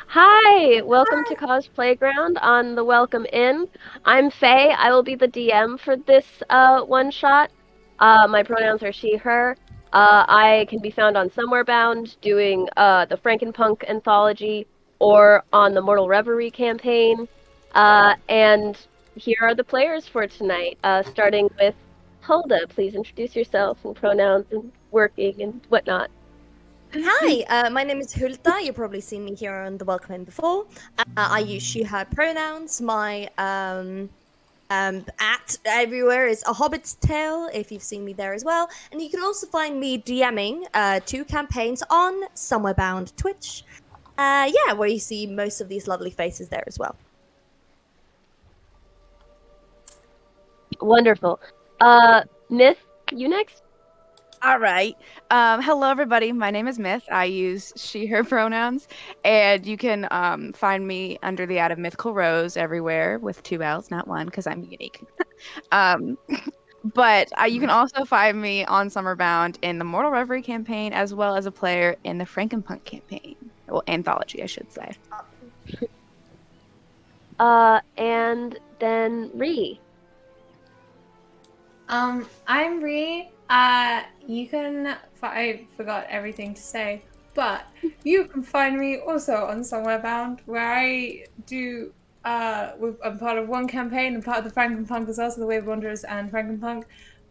Hi, welcome to CosplayGround on the Welcome In. I'm Faye. I will be the DM for this one shot. My pronouns are she, her. I can be found on Somewhere Bound doing the Frankenpunk anthology or on the Mortal Reverie campaign. And here are the players for tonight, starting with Hulda. Please introduce yourself and pronouns and working and whatnot. Hi, my name is Hulda. You've probably seen me here on the Welcome In before. I use she/her pronouns. My at everywhere is a Hobbit's Tale, if you've seen me there as well. And you can also find me DMing two campaigns on Somewhere Bound Twitch. Yeah, where you see most of these lovely faces there as well. Wonderful. Myth, you next? All right. Hello, everybody. My name is Myth. I use she, her pronouns. And you can find me under the ad of Mythical Rose everywhere with two L's, not one, because I'm unique. um, but you can also find me on Summerbound in the Mortal Reverie campaign, as well as a player in the Frankenpunk campaign. Well, anthology, I should say. And then Ree. I'm Ree. I forgot everything to say, but you can find me also on Somewhere Bound, where I do. I'm part of one campaign and part of the Frankenpunk as well, so the Wave Wanderers and Frankenpunk.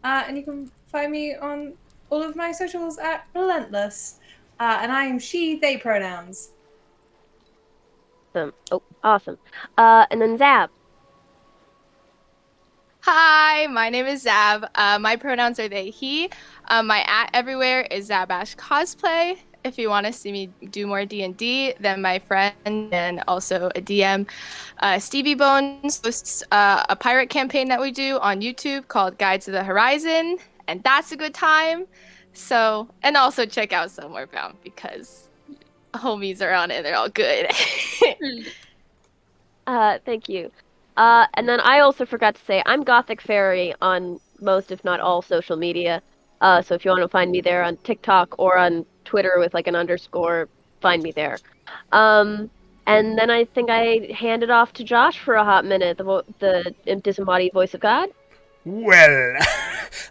And you can find me on all of my socials at Relentless. And I am she, they pronouns. Awesome. And then Zab. Hi, my name is Zab. My pronouns are they, he. My at everywhere is Zabash Cosplay. If you want to see me do more D&D, then my friend and also a DM, Stevie Bones, hosts a pirate campaign that we do on YouTube called Guides to the Horizon, and that's a good time. So, and also check out Somewhere Bound because homies are on it. They're all good. Thank you. And then I also forgot to say I'm Gothic Fairy on most, if not all, social media. So if you want to find me there on TikTok or on Twitter with like an underscore, find me there. And then I think I hand it off to Josh for a hot minute, the disembodied voice of God. Well,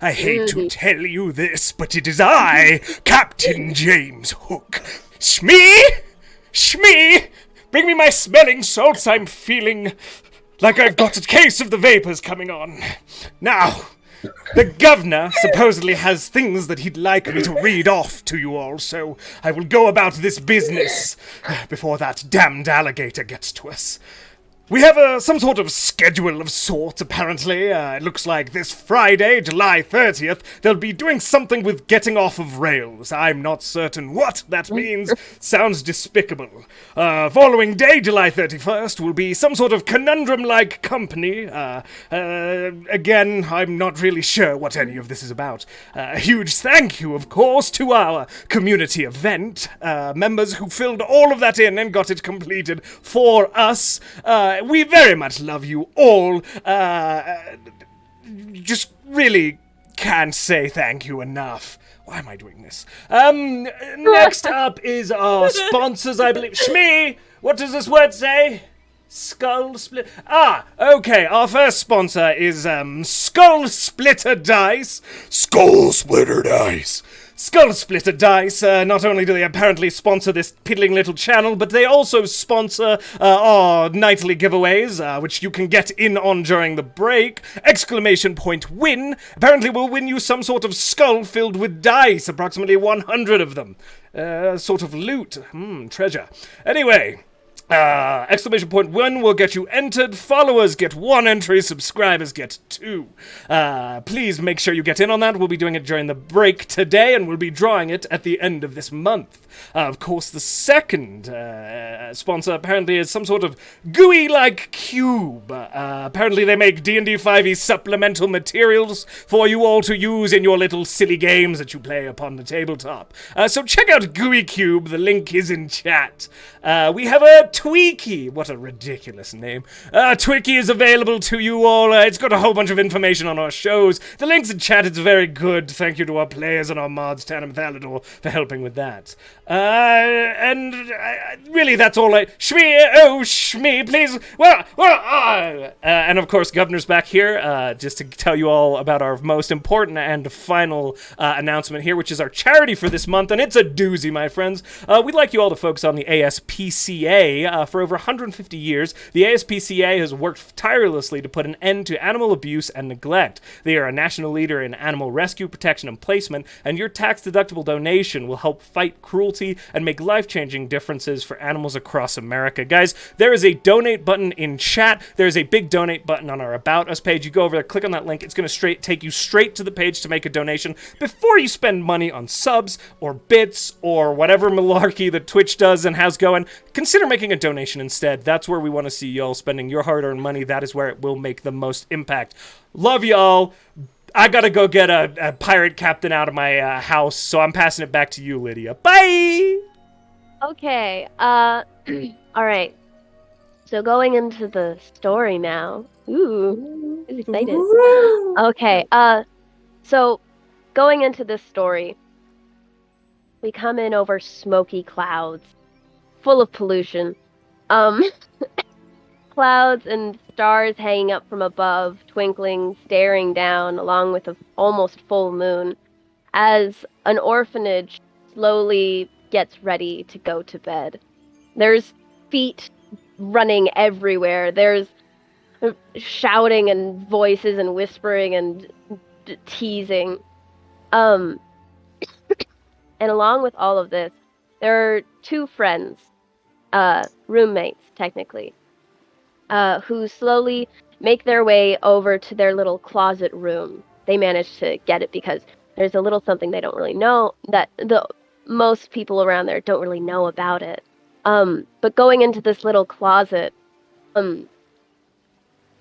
I hate to tell you this, but it is I, Captain James Hook. Shmee! Shmee! Bring me my smelling salts, I'm feeling like I've got a case of the vapors coming on. Now, the governor supposedly has things that he'd like me to read off to you all, so I will go about this business before that damned alligator gets to us. We have some sort of schedule of sorts, apparently. It looks like this Friday, July 30th, they'll be doing something with getting off of rails. I'm not certain what that means. Sounds despicable. Following day, July 31st, will be some sort of conundrum-like company. Again, I'm not really sure what any of this is about. A huge thank you, of course, to our community event members who filled all of that in and got it completed for us. We very much love you all. Just really can't say thank you enough. Why am I doing this? Next up is our sponsors, I believe. Shmee, what does this word say? Skull split. Okay. Our first sponsor is Skull Splitter Dice. Skull Splitter Dice. Skull Splitter Dice, not only do they apparently sponsor this piddling little channel, but they also sponsor our nightly giveaways, which you can get in on during the break. Exclamation point win. Apparently we'll win you some sort of skull filled with dice, approximately 100 of them. Sort of loot. Treasure. Anyway. Exclamation point win will get you entered. Followers get 1 entry. Subscribers get 2. Please make sure you get in on that. We'll be doing it during the break today, and we'll be drawing it at the end of this month. Of course, the second sponsor apparently is some sort of gooey-like cube. Apparently they make D&D 5e supplemental materials for you all to use in your little silly games that you play upon the tabletop. So check out Gooey Cube. The link is in chat. We have a Tweaky. What a ridiculous name. Tweaky is available to you all. It's got a whole bunch of information on our shows. The links in chat, it's very good. Thank you to our players and our mods, Tana Thalador, for helping with that. Really, that's all Shmee, please. And of course, Governor's back here, just to tell you all about our most important and final announcement here, which is our charity for this month, and it's a doozy, my friends. We'd like you all to focus on the ASPCA. For over 150 years, the ASPCA has worked tirelessly to put an end to animal abuse and neglect. They are a national leader in animal rescue, protection, and placement, and your tax-deductible donation will help fight cruelty and make life-changing differences for animals across America. Guys, there is a donate button in chat. There is a big donate button on our About Us page. You go over there, click on that link. It's going to take you straight to the page to make a donation before you spend money on subs or bits or whatever malarkey that Twitch does and has going. Consider making a donation instead. That's where we want to see y'all spending your hard-earned money. That is where it will make the most impact. Love y'all. I gotta go get a pirate captain out of my house, so I'm passing it back to you, Lydia. Bye! Okay, alright. So going into the story now. Ooh, I'm excited. Okay, so going into this story, we come in over smoky clouds, full of pollution. Clouds and stars hanging up from above, twinkling, staring down, along with an almost full moon, as an orphanage slowly gets ready to go to bed. There's feet running everywhere. There's shouting and voices and whispering and teasing. And along with all of this, there are two friends, roommates, technically, who slowly make their way over to their little closet room. They manage to get it because there's a little something they don't really know, that most people around there don't really know about it. But going into this little closet,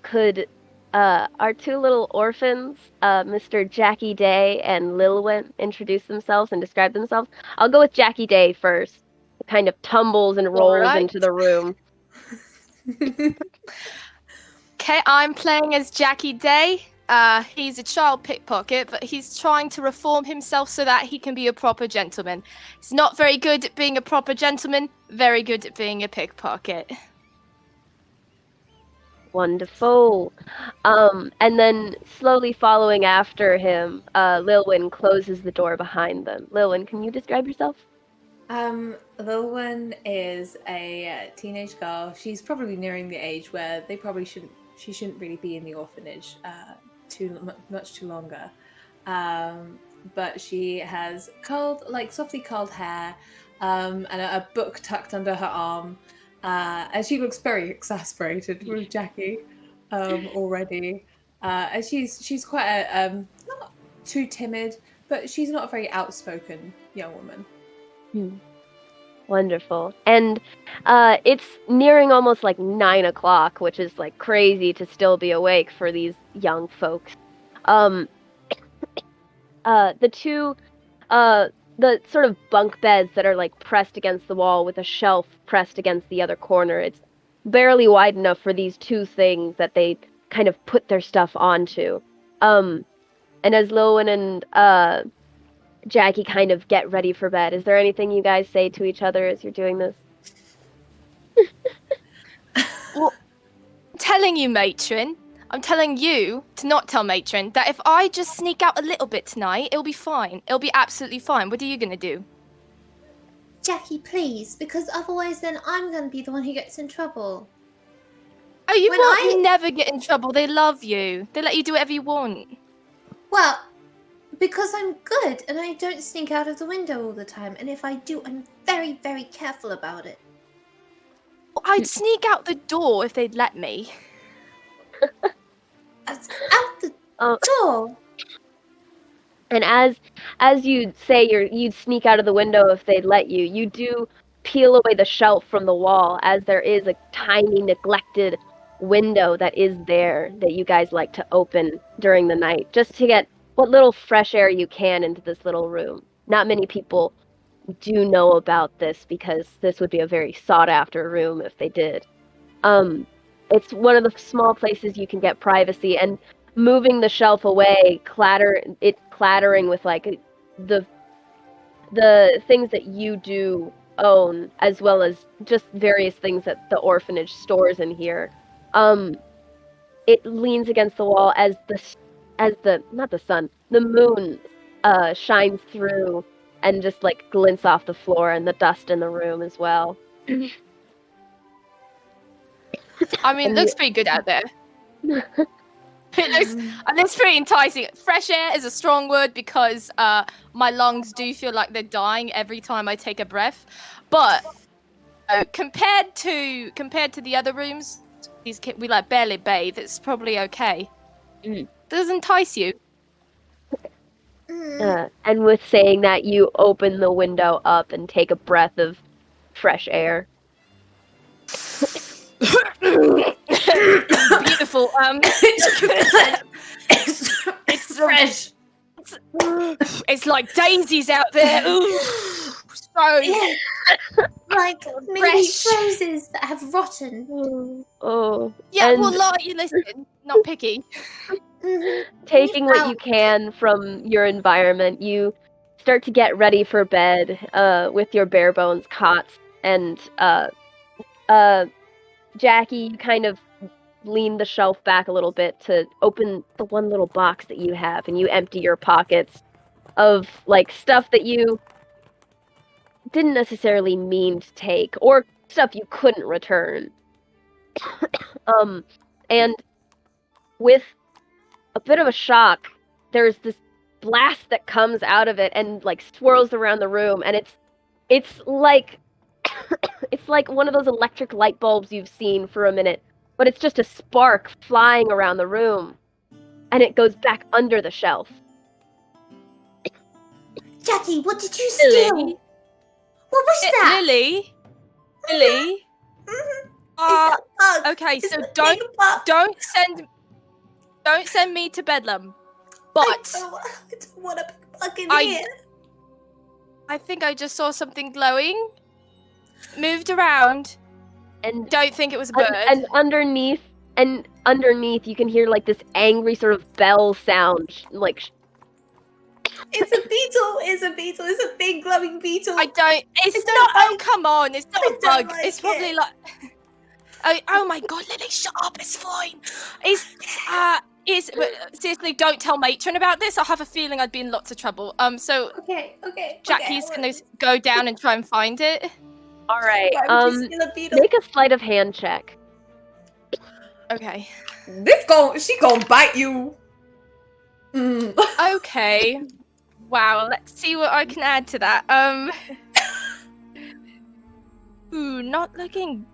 could our two little orphans, Mr. Jackie Day and Lil Went, introduce themselves and describe themselves? I'll go with Jackie Day first. It kind of tumbles and rolls into the room. Okay, I'm playing as Jackie Day. He's a child pickpocket, but he's trying to reform himself so that he can be a proper gentleman. He's not very good at being a proper gentleman, very good at being a pickpocket. Wonderful. And then slowly following after him, Lilwyn closes the door behind them. Lilwyn, can you describe yourself? Lilwyn is a teenage girl. She's probably nearing the age where she shouldn't really be in the orphanage much too longer. But she has softly curled hair, and a book tucked under her arm. And she looks very exasperated with Jackie already. And she's quite a not too timid, but she's not a very outspoken young woman. Wonderful. And it's nearing almost like 9 o'clock, which is like crazy to still be awake for these young folks. The two, the sort of bunk beds that are like pressed against the wall with a shelf pressed against the other corner. It's barely wide enough for these two things that they kind of put their stuff onto. And as Lowen and Jackie kind of get ready for bed, is there anything you guys say to each other as you're doing this? Well, I'm telling you, Matron. I'm telling you to not tell Matron that if I just sneak out a little bit tonight, it'll be fine. It'll be absolutely fine. What are you gonna do? Jackie, please, because otherwise then I'm going to be the one who gets in trouble. Oh, you won't. You never get in trouble. They love you. They let you do whatever you want. Well, because I'm good and I don't sneak out of the window all the time. And if I do, I'm very, very careful about it. Well, I'd sneak out the door if they'd let me. Out the door? And as you say you'd sneak out of the window if they'd let you, you do peel away the shelf from the wall, as there is a tiny neglected window that is there that you guys like to open during the night, just to get what little fresh air you can into this little room. Not many people do know about this because this would be a very sought after room if they did. It's one of the small places you can get privacy, and moving the shelf away, clattering with like the things that you do own, as well as just various things that the orphanage stores in here. It leans against the wall as the not the sun, the moon shines through and just like glints off the floor and the dust in the room as well. I mean, it looks pretty good out there. It looks pretty enticing. Fresh air is a strong word because my lungs do feel like they're dying every time I take a breath. But compared to the other rooms, we like barely bathe. It's probably okay. Does it entice you? And with saying that, you open the window up and take a breath of fresh air. It's beautiful. It's fresh. It's like daisies out there. Ooh, so Like maybe fresh. roses that have rotten. Oh. Yeah, And well, you listen. Not picky. taking what you can from your environment, you start to get ready for bed with your bare bones cots. And Jackie, you kind of lean the shelf back a little bit to open the one little box that you have, and you empty your pockets of like stuff that you didn't necessarily mean to take, or stuff you couldn't return. And with a bit of a shock, there's this blast that comes out of it and like swirls around the room, and it's like it's like one of those electric light bulbs you've seen for a minute, but it's just a spark flying around the room, and it goes back under the shelf. Jackie, what did you steal? Lily? What was that? Lily? Okay, so don't send me to Bedlam. But I don't want to be fucking here. I think I just saw something glowing. Moved around. And Don't think it was a bird. and underneath you can hear like this angry sort of bell sound, like It's a beetle. It's a beetle. It's a big glowing beetle. It's not. Oh, come on! It's not I a don't bug. like It's probably it. like. Oh my God, Lily, shut up! It's fine. Seriously, don't tell Matron about this. I have a feeling I'd be in lots of trouble. So Okay. Jackie's gonna go down and try and find it. all right. Why would you steal a beetle? Make a sleight of hand check. Okay. She gonna bite you. Okay. Wow. Let's see what I can add to that. Ooh, not looking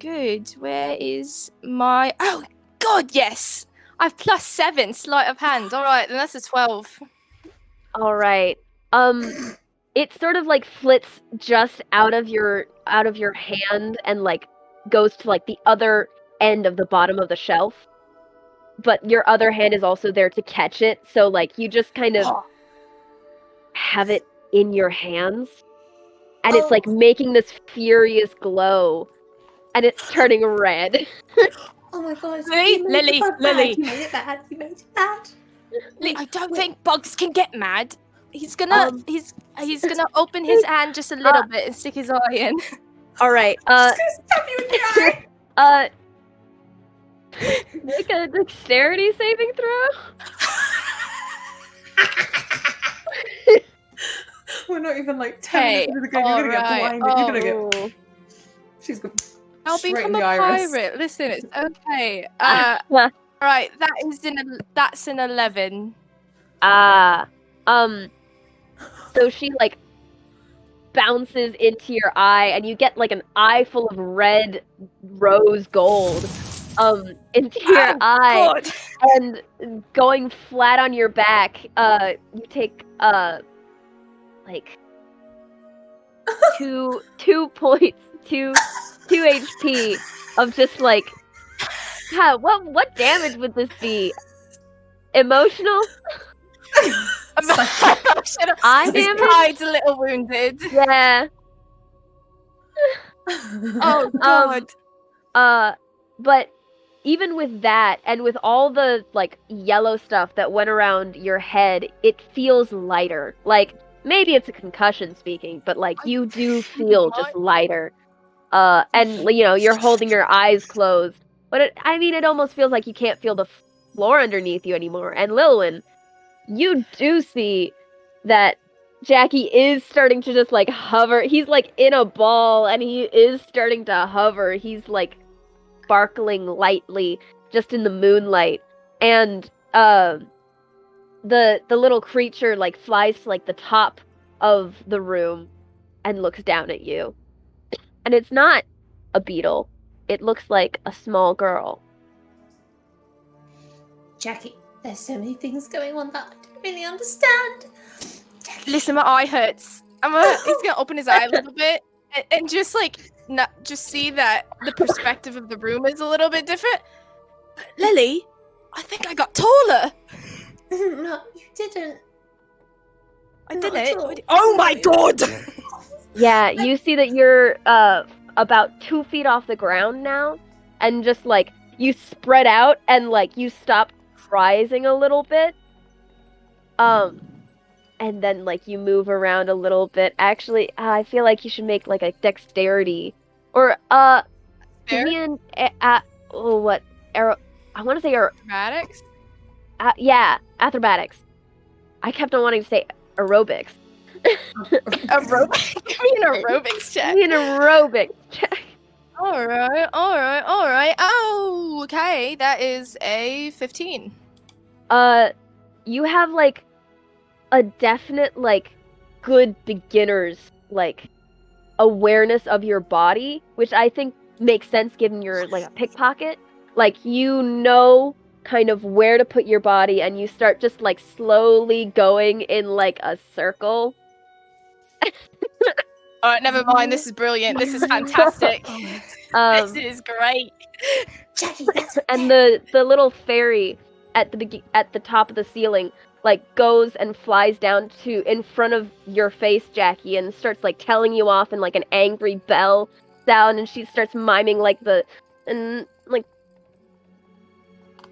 good. Where is my? Oh God, yes. I've +7 sleight of hand. All right, then that's a 12. All right. It sort of like flits just out of your hand and like goes to like the other end of the bottom of the shelf. But your other hand is also there to catch it, so like you just kind of have it in your hands, and it's like making this furious glow, and it's turning red. Oh my God. Lily, You made Lily, it bad. Lily. You made it bad. You made it bad. I don't think bugs can get mad. He's gonna gonna open his hand just a little bit and stick his eye in. All right. Stab you in the eye. Make a dexterity saving throw. We're not even like 10 Hey, minutes into the game. You're gonna alright. get blinded. You're gonna get. She's gonna. I'll straight become in a the iris. pirate. Listen, it's okay. Well, Right, that's an 11. So she like bounces into your eye, and you get like an eye full of red rose gold into your eye. God. And going flat on your back, you take like two points, two HP of just like, God, what damage would this be? Emotional? Eye His damage? pride's a little wounded. Yeah. Oh god. But even with that, and with all the, like, yellow stuff that went around your head, it feels lighter. Like, maybe it's a concussion speaking, but, like, you do feel just lighter. And, you know, you're holding your eyes closed. But, it almost feels like you can't feel the floor underneath you anymore. And Lilwyn, you do see that Jackie is starting to just, like, hover. He's, like, in a ball, and he is starting to hover. He's, like, sparkling lightly just in the moonlight. And the little creature, like, flies to, like, the top of the room and looks down at you. And it's not a beetle. It looks like a small girl. Jackie, there's so many things going on that I don't really understand. Jackie. Listen, my eye hurts. He's gonna open his eye a little bit and just just see that the perspective of the room is a little bit different. Lily, I think I got taller. No, you didn't. I Not did at it. all. Oh my god! Yeah, you see that you're about 2 feet off the ground now, and just, like, you spread out and, like, you stop rising a little bit. And then, like, you move around a little bit. Actually, I feel like you should make, like, a dexterity. Or, give me an, what, I want to say, Acrobatics? yeah, acrobatics. I kept on wanting to say aerobics. Aerobics? Give me an aerobics check. Give me an aerobics check. Alright. Oh, okay. That is a 15. You have, like, a definite, like, good beginner's, like, awareness of your body, which I think makes sense given you're, like, a pickpocket. Like, you know kind of where to put your body, and you start just, like, slowly going in, like, a circle. Alright, never mind. This is brilliant. This is fantastic. This is great. Jackie, that's And the little fairy at the top of the ceiling, like, goes and flies down to in front of your face, Jackie, and starts, like, telling you off in, like, an angry bell sound, and she starts miming, like,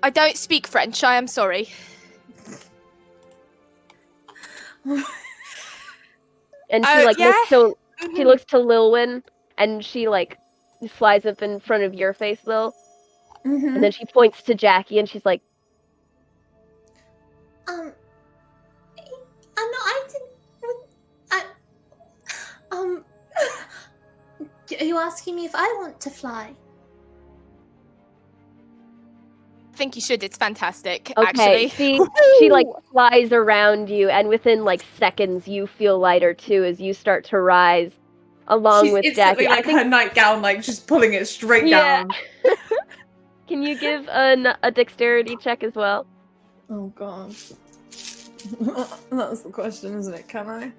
I don't speak French. I am sorry. and she, like, yeah? she looks to Lilwyn, and she, like, flies up in front of your face, Lil, and then she points to Jackie, and she's like, Are you asking me if I want to fly? I think you should. It's fantastic, okay, actually. she, like, flies around you, and within, like, seconds, you feel lighter, too, as you start to rise, along She's with instantly, Jackie. like, her nightgown, like, just pulling it straight Yeah. down. Can you give a dexterity check as well? Oh, God. That's the question, isn't it? Can I?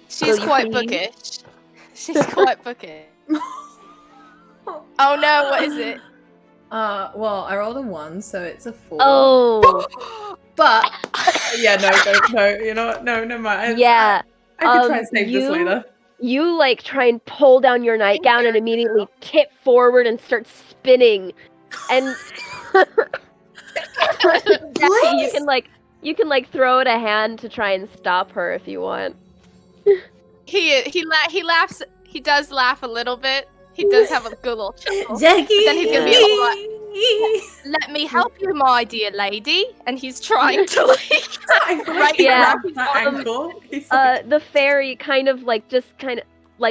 She's quite bookish. She's quite bookish. Oh no, what is it? Well, I rolled a 1, so it's a 4. Oh! But yeah, no, you know what? No, never mind. Yeah. I can try and save this later. You, like, try and pull down your nightgown and immediately tip forward and start spinning. And Jackie, you can throw it a hand to try and stop her if you want. He laughs. He does laugh a little bit. He does have a good little chuckle. Jackie! But then he's gonna be all like, "Let me help you, my dear lady." And he's trying to, like, Right, yeah. grabs that ankle. He's like, The fairy kind of, like,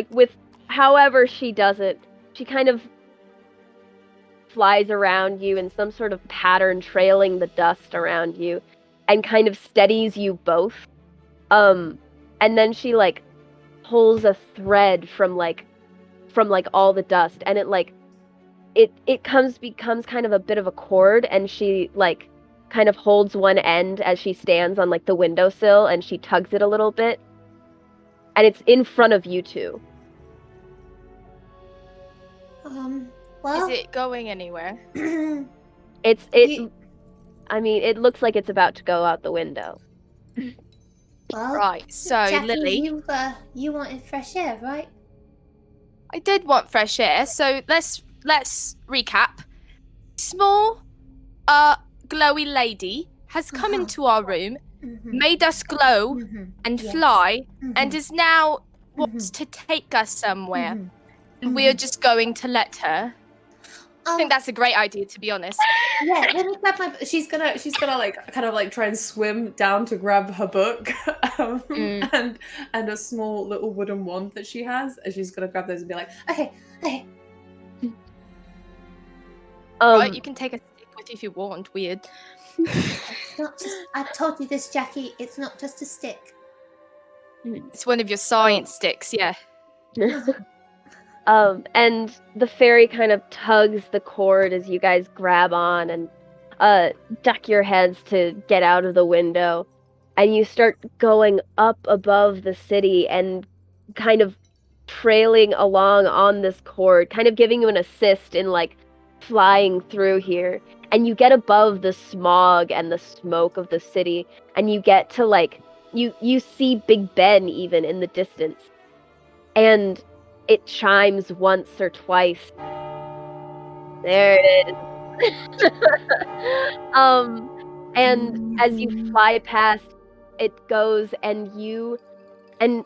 with however she does it, she kind of flies around you in some sort of pattern, trailing the dust around you, and kind of steadies you both. And then she, like, pulls a thread from all the dust, and it becomes kind of a bit of a cord, and she, like, kind of holds one end as she stands on, like, the windowsill, and she tugs it a little bit, and it's in front of you two. Well, Is it going anywhere? It's I mean, it looks like it's about to go out the window. Well, Right, so Jackie, Lily, you wanted fresh air, right? I did want fresh air, so let's recap. Small, glowy lady has come Uh-huh. into our room, Mm-hmm. made us glow Mm-hmm. and Yes. fly, and Mhm. is now wants to take us somewhere. Mhm. And we are just going to let her. I think that's a great idea, to be honest. Yeah, let me grab my. She's gonna like kind of like try and swim down to grab her book Mm. and a small little wooden wand that she has, and she's gonna grab those and be like, okay. Right, you can take a stick with you if you want. Weird. It's not just. I've told you this, Jackie. It's not just a stick. It's one of your science sticks, yeah. And the fairy kind of tugs the cord as you guys grab on and duck your heads to get out of the window. And you start going up above the city and kind of trailing along on this cord, kind of giving you an assist in like flying through here. And you get above the smog and the smoke of the city, and you get to like you see Big Ben even in the distance. And it chimes once or twice. There it is. And as you fly past, it goes, and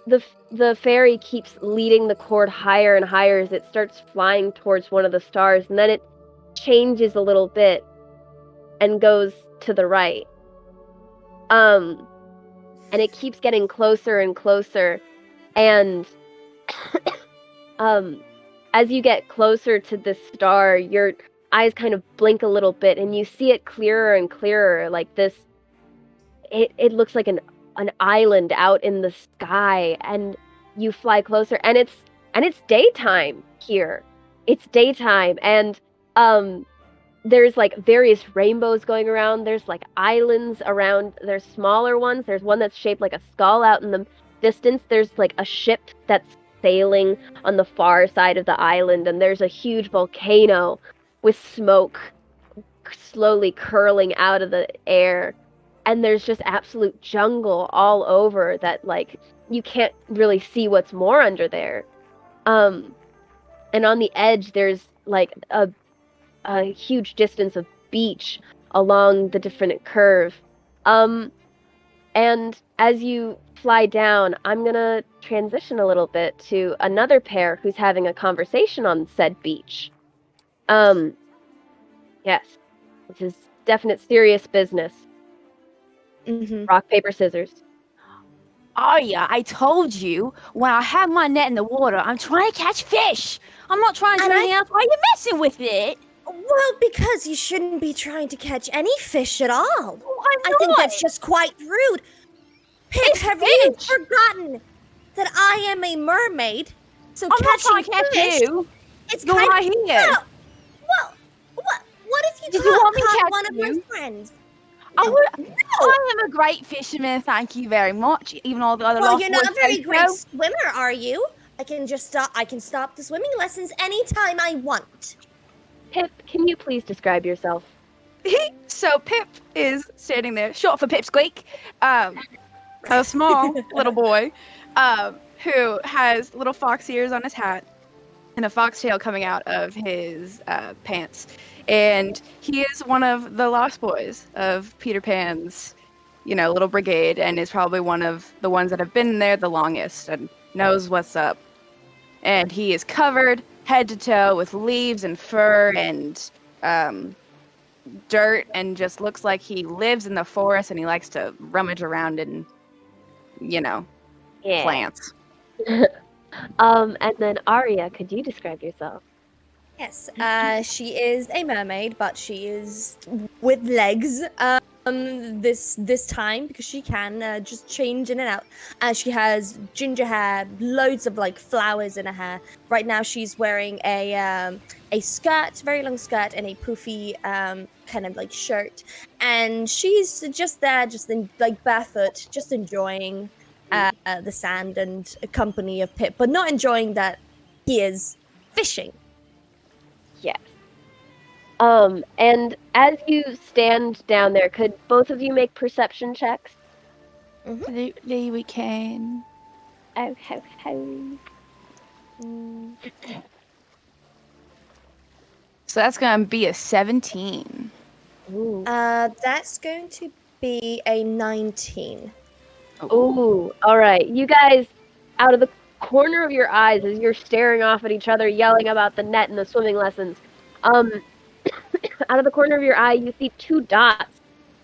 the fairy keeps leading the cord higher and higher as it starts flying towards one of the stars, and then it changes a little bit and goes to the right. And it keeps getting closer and closer, and as you get closer to this star, your eyes kind of blink a little bit, and you see it clearer and clearer, like this. It looks like an island out in the sky, and you fly closer, and it's daytime here. It's daytime, and there's like various rainbows going around. There's like islands around. There's smaller ones. There's one that's shaped like a skull out in the distance. There's like a ship that's sailing on the far side of the island, and there's a huge volcano with smoke slowly curling out of the air, and there's just absolute jungle all over that, like, you can't really see what's more under there. And on the edge there's like a huge distance of beach along the different curve. And as you fly down, I'm gonna transition a little bit to another pair who's having a conversation on said beach. Yes, this is definite serious business. Mm-hmm. Rock, paper, scissors. Oh yeah, I told you when I have my net in the water, I'm trying to catch fish. I'm not trying to do And anything else. Why are you messing with it? Well, because you shouldn't be trying to catch any fish at all. Oh, I'm I think not. that's just quite rude. Pip, It's have you fish. forgotten that I am a mermaid? So I'm not catching trying to catch fish, you. it's You're kind right of... here. Well, what if you Did you want me to caught catch one of my you? friends? I No. am a great fisherman, thank you very much. Even all the other Well, lost you're not a boys very say great so. swimmer, are you? I can stop the swimming lessons anytime I want. Pip, can you please describe yourself? So Pip is standing there, short for Pipsqueak, a small little boy, who has little fox ears on his hat and a foxtail coming out of his pants. And he is one of the lost boys of Peter Pan's, little brigade, and is probably one of the ones that have been there the longest and knows what's up. And he is covered head to toe with leaves and fur and dirt, and just looks like he lives in the forest, and he likes to rummage around in, plants. And then Arya, could you describe yourself? Yes, she is a mermaid, but she is with legs. This time because she can just change in and out. She has ginger hair, loads of like flowers in her hair. Right now, she's wearing a skirt, very long skirt, and a poofy kind of like shirt. And she's just there, like barefoot, just enjoying the sand and company of Pip, but not enjoying that he is fishing. Yes. And as you stand down there, could both of you make perception checks? Absolutely, we can. Oh, ho, ho. So that's gonna be a 17. Ooh. That's going to be a 19. Ooh, all right. You guys, out of the corner of your eyes, as you're staring off at each other, yelling about the net and the swimming lessons, out of the corner of your eye, you see two dots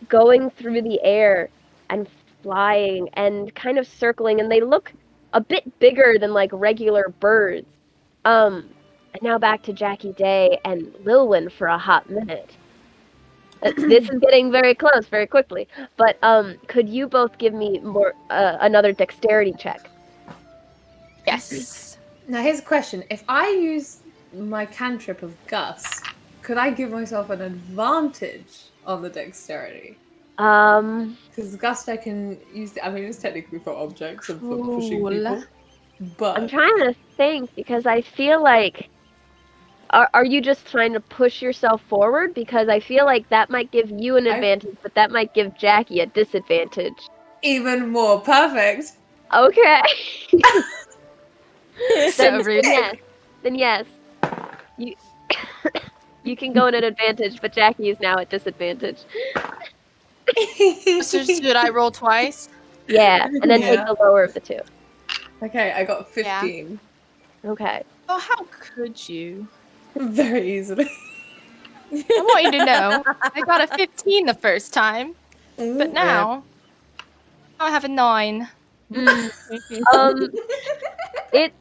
going through the air and flying and kind of circling, and they look a bit bigger than like regular birds. And now back to Jackie Day and Lilwyn for a hot minute. This is getting very close very quickly. But could you both give me more another dexterity check? Yes. Now here's a question: if I use my cantrip of Gust, could I give myself an advantage on the dexterity? Because Gust I can use. I mean, it's technically for objects and for pushing Cool. people. But I'm trying to think because I feel like are you just trying to push yourself forward? Because I feel like that might give you an advantage, but that might give Jackie a disadvantage. even more perfect. Okay. So rude. Then yes. You you can go in an advantage, but Jackie is now at disadvantage. So should I roll twice? Yeah, and then take Yeah. the lower of the two. Okay, I got Yeah. 15 Okay. Oh, how could you? very easily. I want you to know I got a 15 the first time, but now I have a 9. It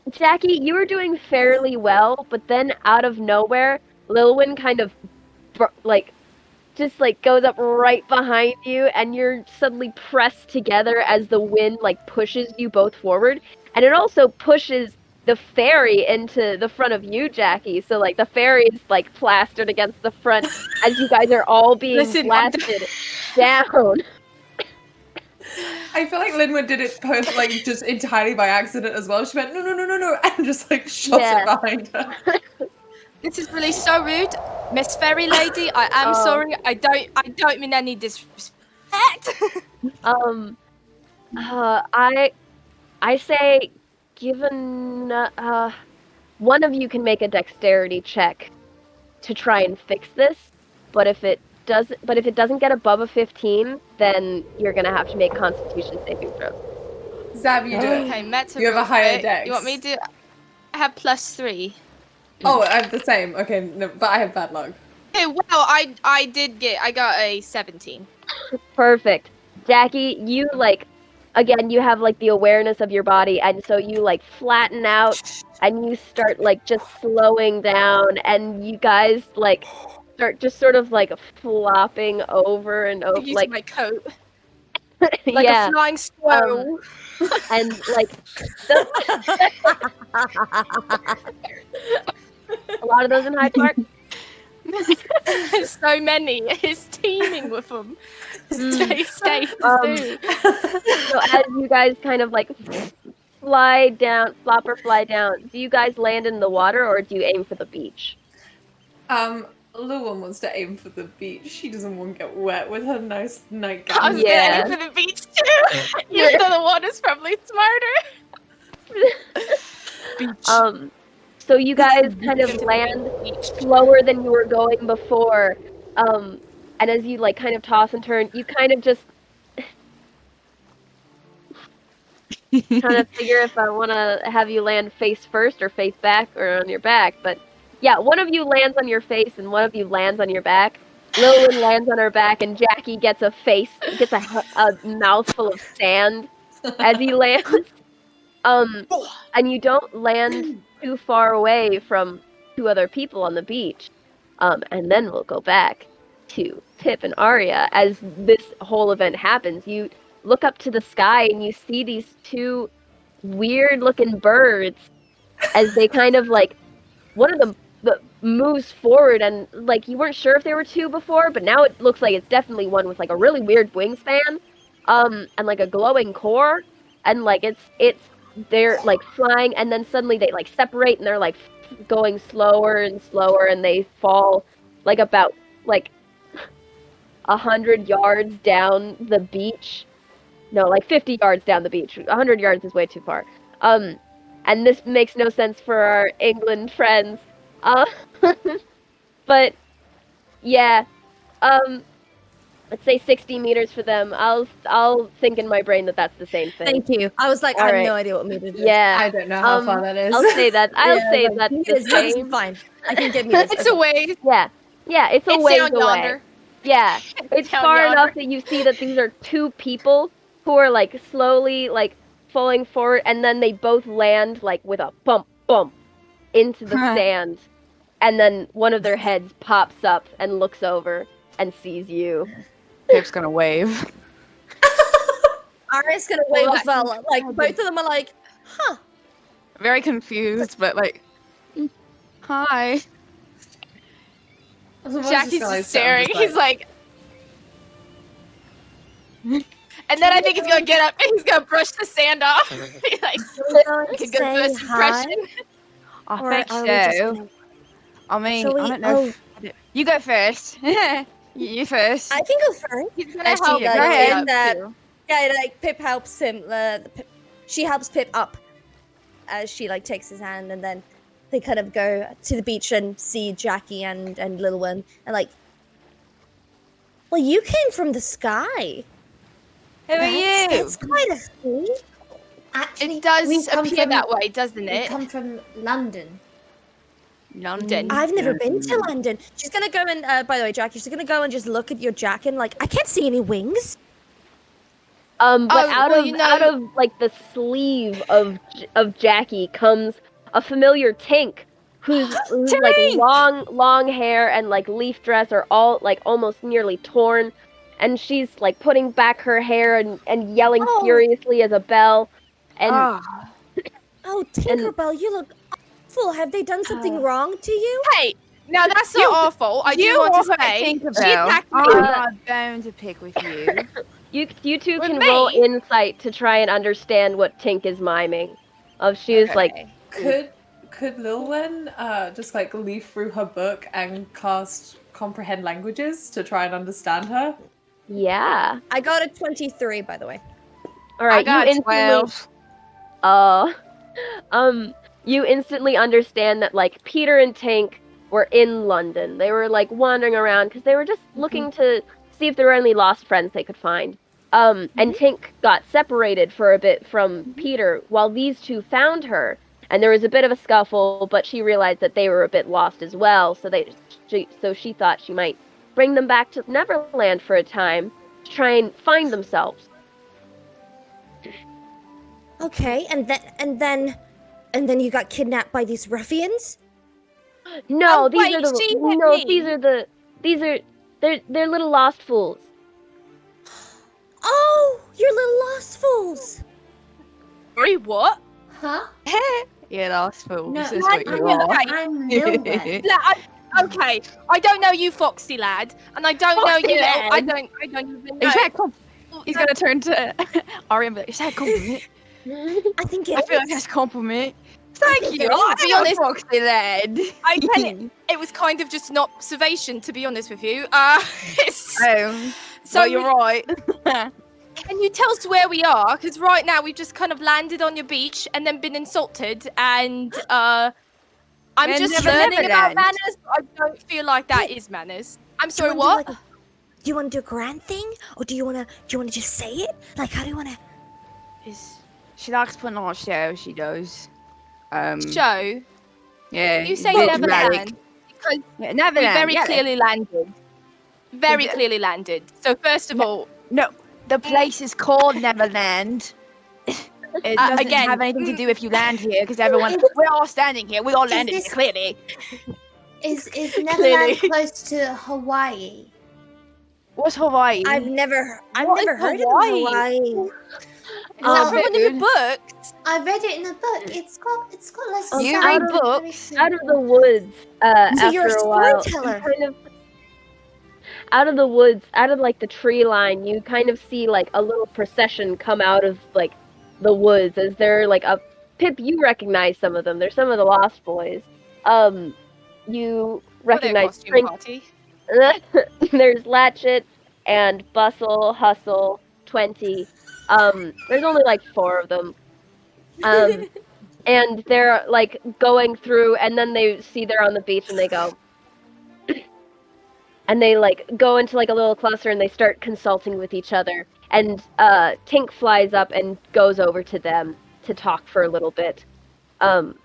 Jackie, you were doing fairly well, but then out of nowhere, Lilwyn kind of just goes up right behind you, and you're suddenly pressed together as the wind pushes you both forward, and it also pushes the fairy into the front of you, Jackie. So the fairy is plastered against the front as you guys are all being Listen, blasted down. I feel like Linwood did it just entirely by accident as well. She went no, and just shot Yeah. it behind her. This is really so rude, Miss Fairy Lady. I am sorry. I don't mean any disrespect. I say, given one of you can make a dexterity check to try and fix this, but if it doesn't get above a 15, then you're gonna have to make Constitution saving throws. Zab, you do it. Okay, Meta. You have a real higher quick. dex. You want me to? I have +3. Oh, I have the same. Okay, no, but I have bad luck. Okay, well, I got a 17. Perfect, Jackie. You again, you have the awareness of your body, and so you flatten out, and you start just slowing down, and you guys start just sort of flopping over and over, Using my coat like yeah. a flying squirrel. And a lot of those in Hyde Park. So many. It's teeming with them. Stay safe. Too. So as you guys kind of fly down, flop or fly down, do you guys land in the water or do you aim for the beach? Luan wants to aim for the beach. She doesn't want to get wet with her nice I nightgown. was Yeah. gonna aim for the beach too. Even though the water's probably smarter. So you guys kind of land slower than you were going before, and as you kind of toss and turn, you kind of just trying to figure if I want to have you land face first or face back or on your back. But yeah, one of you lands on your face and one of you lands on your back. Lilwyn lands on her back and Jackie gets a mouthful of sand as he lands. And you don't land too far away from two other people on the beach. And then we'll go back to Pip and Arya as this whole event happens. You look up to the sky and you see these two weird-looking birds as they kind of one of them moves forward and you weren't sure if there were two before, but now it looks like it's definitely one with a really weird wingspan, and a glowing core, and they're flying, and then suddenly they separate and they're going slower and slower, and they fall like about like 100 yards down the beach. No, like 50 yards down the beach. 100 yards is way too far. And this makes no sense for our England friends. But yeah, let's say 60 meters for them. I'll think in my brain that that's the same thing. Thank you. I was like, I All have right. no idea what meters is. Yeah, I don't know how far that is. I'll say that. I'll say like, that's the meters, that's same. fine. I can get meters. It's a ways. Yeah, it's a It's ways down away. yonder. Yeah, it's Down far yonder. enough that you see that these are two people who are like slowly like falling forward, and then they both land like with a bump into the sand, and then one of their heads pops up and looks over and sees you. Pip's gonna wave. Ari's gonna wave as well. Like both of them are like, huh. Very confused, but like, hi. Jackie's just staring. He's like, and then I think he's gonna get up and he's gonna brush the sand off. He's like, he can go first impression. I Or think are we just so. gonna- I mean, Shall we- I don't know. You go first. You first. I can go first. He's gonna Actually, help yeah, me go ahead. up That- too. Yeah, like Pip helps him. She helps Pip up as she like takes his hand, and then they kind of go to the beach and see Jackie and Little One, and like, well, you came from the sky. Who are you? That's kind of cool. Actually, It does we come appear from, that way, doesn't We it? come from London. London. I've never been to London. She's gonna go and, by the way, Jackie, she's gonna go and just look at your jacket and like, I can't see any wings. But Oh, out well, of you know- out of like the sleeve of Jackie comes a familiar Tink, who's like long hair and like leaf dress are all like almost nearly torn, and she's like putting back her hair and yelling Oh. furiously as a bell, and Oh, Tinkerbell, you look awful. Have they done something wrong to you? Hey, no, that's not our fault. I do You want also to say think she about. attacked me. I'm not a bone to pick with you. you two With can me? roll insight to try and understand what Tink is miming. She is like, Could Lil Wen just like leaf through her book and cast comprehend languages to try and understand her? yeah. I got a 23, by the way. All right, I got you instantly 12. you instantly understand that like Peter and Tink were in London. They were like wandering around because they were just looking to see if there were any lost friends they could find. And Tink got separated for a bit from Peter while these two found her, and there was a bit of a scuffle, but she realized that they were a bit lost as well, so she thought she might bring them back to Neverland for a time to try and find themselves. Okay, and then you got kidnapped by these ruffians? No, Oh, these wait, are the she hit no, me. these are they're little lost fools. Oh, you're little lost fools. Sorry, what? Huh? You lost fools. No, This is what you are. I'm Lil Wen. Okay, I don't know you, Foxy lad, and I don't know Foxy you. lad. I don't even know. Is that He's gonna turn to Ari and be like, is that a compliment? I think it I feel like is. that's a compliment. Thank you. To be honest- Foxy lad. It was kind of just an observation, to be honest with you. Oh, So well, you're right. can you tell us where we are? Because right now we've just kind of landed on your beach and then been insulted, and I'm We're just never learning about Neverland. manners. I don't feel like that is manners. I'm Do you sorry, wanna what? do, do you want to do a grand thing, or do you want to just say it? Like, how do you want to? She likes putting on a show. She does. Show. Yeah. You say bit Neverland dramatic. because Yeah, we Neverland. very yeah. clearly landed. Very did. clearly landed. So first of all, No, the place is called Neverland. It doesn't again- have anything to do if you land here, because everyone, we're all standing here. We all landed here, this- clearly. Is Neverland close to Hawaii? What's Hawaii? I've never What is heard Hawaii? of Hawaii. is that from one of your dude. books? I read it in a book. It's got like You sound read and books? everything. Out of the woods, So after you're a a while, storyteller. you kind of out of the woods, out of like the tree line, you kind of see like a little procession come out of like the woods as they're like Pip, you recognize some of them. They're some of the Lost Boys. You recognize costume Trink. party. There's Latchet and Bustle, Hustle, 20. There's only like 4 of them. And they're like going through, and then they see they're on the beach, and they go, and they like go into like a little cluster, and they start consulting with each other. And Tink flies up and goes over to them to talk for a little bit. And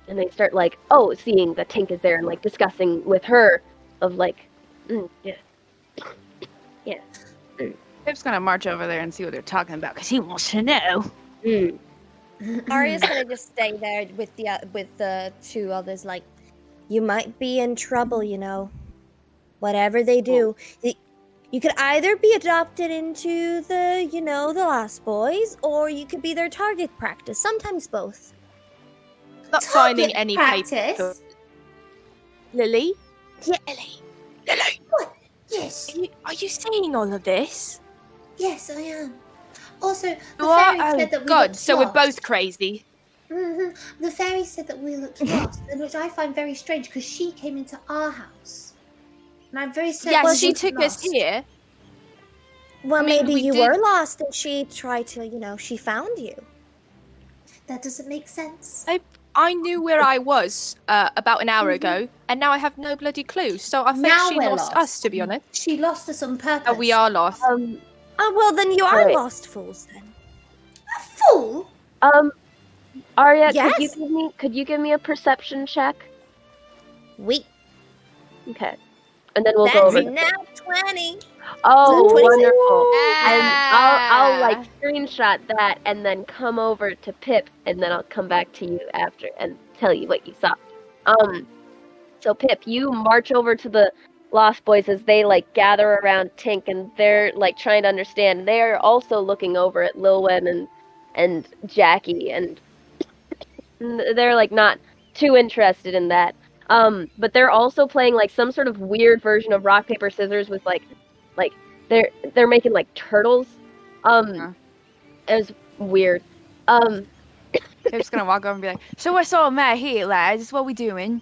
they start like, seeing that Tink is there and like discussing with her of like, yeah. Pip's gonna march over there and see what they're talking about because he wants to know. Arya's gonna just stay there with the 2 others. Like, you might be in trouble, you know. Whatever they do, you could either be adopted into the, the Lost Boys, or you could be their target practice. Sometimes both. Not signing Target any practice? papers. Lily? Yeah. Lily, Yes. are you seeing all of this? Yes, I am. Also, the What? fairy Oh said that we God! looked So we're lost. both crazy. The fairy said that we looked lost, and which I find very strange because she came into our house, and I'm very certain. Yeah, we she weren't took us lost. here. Well, I mean, maybe we you did- were lost and she tried to, she found you. That doesn't make sense. I knew where I was about an hour ago, and now I have no bloody clue. So I think Now she we're lost us, lost. to be honest. She lost us on purpose. Oh, we are lost. Oh, well, then you are Alright. lost fools, then. A fool. Arya, Yes? could you give me a perception check? Wait, Okay. And then we'll go that's over. now 20. Oh, So 26. wonderful. And I'll Ah. like screenshot that and then come over to Pip, and then I'll come back to you after and tell you what you saw. So Pip, you march over to the Lost Boys as they like gather around Tink, and they're like trying to understand. They're also looking over at Lilwen and Jackie, and they're like not too interested in that. But they're also playing like some sort of weird version of rock paper scissors with like they're making like turtles. It was weird. Pip's gonna walk over and be like, "So what's all the matter here, lads? What we doing?"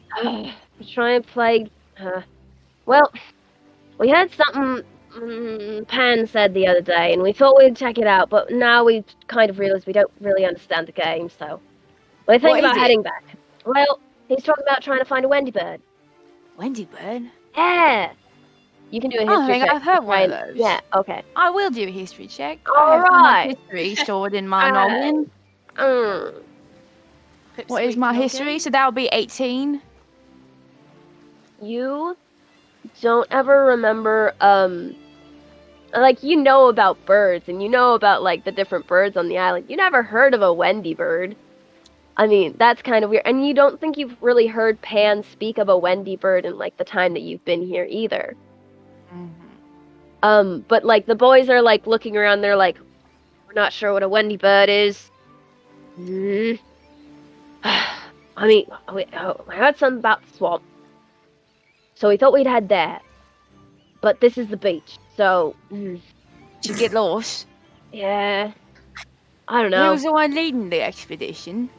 Try and play. Well, we had something Pan said the other day, and we thought we'd check it out, but now we kind of realized we don't really understand the game, so we're thinking What is about it? heading back. Well, he's talking about trying to find a Wendy bird. Wendy bird. Yeah. You can do a I history think check. I've heard to one try of and- those. Yeah. Okay. I will do a history check. I All have so much right. history stored in my Alright. noggin. What is Pipsqueak my noggin. history? So that would be 18. You don't ever remember like you know about birds and you know about like the different birds on the island. You never heard of a Wendy bird. I mean, that's kind of weird. And you don't think you've really heard Pan speak of a Wendy bird in like the time that you've been here either. But like the boys are like looking around, they're like, we're not sure what a Wendy bird is. I mean, I heard something about the swamp. So we thought we'd head there. But this is the beach, so... Did you get lost? Yeah. I don't Who know. was the one leading the expedition?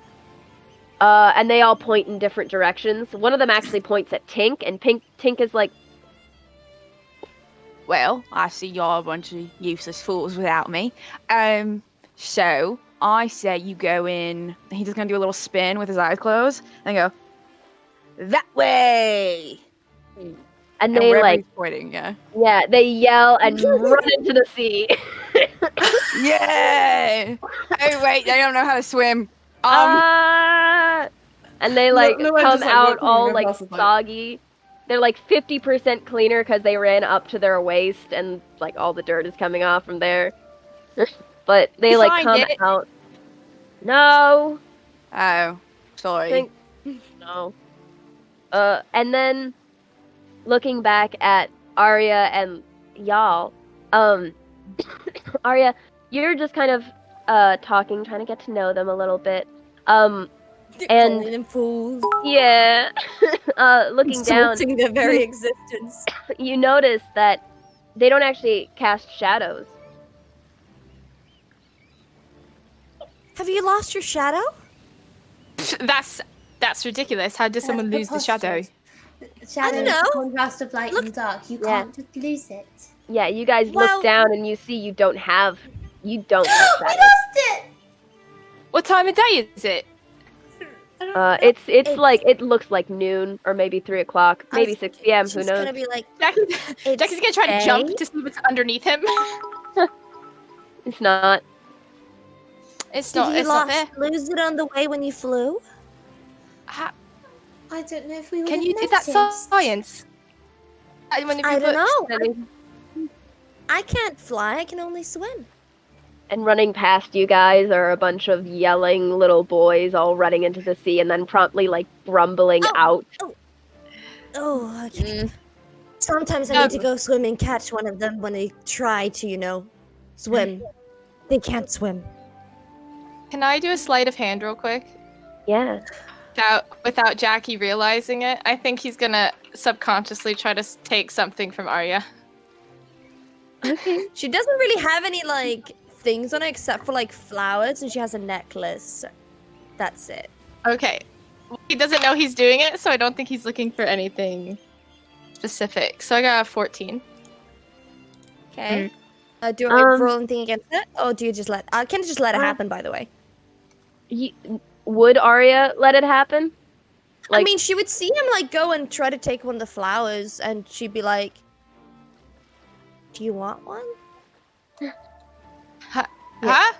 And they all point in different directions. One of them actually points at Tink, and Tink is like... Well, I see you're a bunch of useless fools without me. So I say you go in. He's just gonna do a little spin with his eyes closed and go that way. And And they wherever like... he's pointing, yeah. Yeah, they yell and run into the sea. Yeah. Oh wait, they don't know how to swim. And they like no, I come just, like, out working all with like glasses, like- soggy. They're like 50% cleaner because they ran up to their waist and like all the dirt is coming off from there. But they You like find come it? out. No, Oh, sorry. think no. And then looking back at Arya and y'all, Arya, you're just kind of talking, trying to get to know them a little bit. And Calling them fools, yeah, looking down, insulting their very existence. you notice that they don't actually cast shadows. Have you lost your shadow? That's ridiculous. How does someone lose the shadow? preposterous. Shadow don't is know. the contrast of light and dark. You Yeah. can't just lose it. Yeah, you guys Well- look down and you see you don't have we shadow. lost it! What time of day is it? I don't know. It's like it looks like noon or maybe 3 o'clock, I maybe was 6 p.m. Who She's knows? gonna be like, Jackie's gonna try to day? jump to see what's underneath him. It's not. It's did not. you It's not there. lose it on the way when you flew? I don't know if we would Can have you? Is that noticed. science? I don't know. I can't fly. I can only swim. And running past you guys are a bunch of yelling little boys all running into the sea and then promptly like rumbling out. Oh, okay. Sometimes I need to go swim and catch one of them when they try to, swim. They can't swim. Can I do a sleight of hand real quick? Yeah. Without Jackie realizing it, I think he's gonna subconsciously try to take something from Arya. Okay. She doesn't really have any things on her except for flowers, and she has a necklace. That's it. Okay. He doesn't know he's doing it, so I don't think he's looking for anything specific. So I got a 14. Okay. Do you want me to roll anything against it, or do you just let? Can just let it Uh, happen. By the way. Would Arya let it happen? I mean, she would see him go and try to take one of the flowers, and she'd be like, "Do you want one? Huh?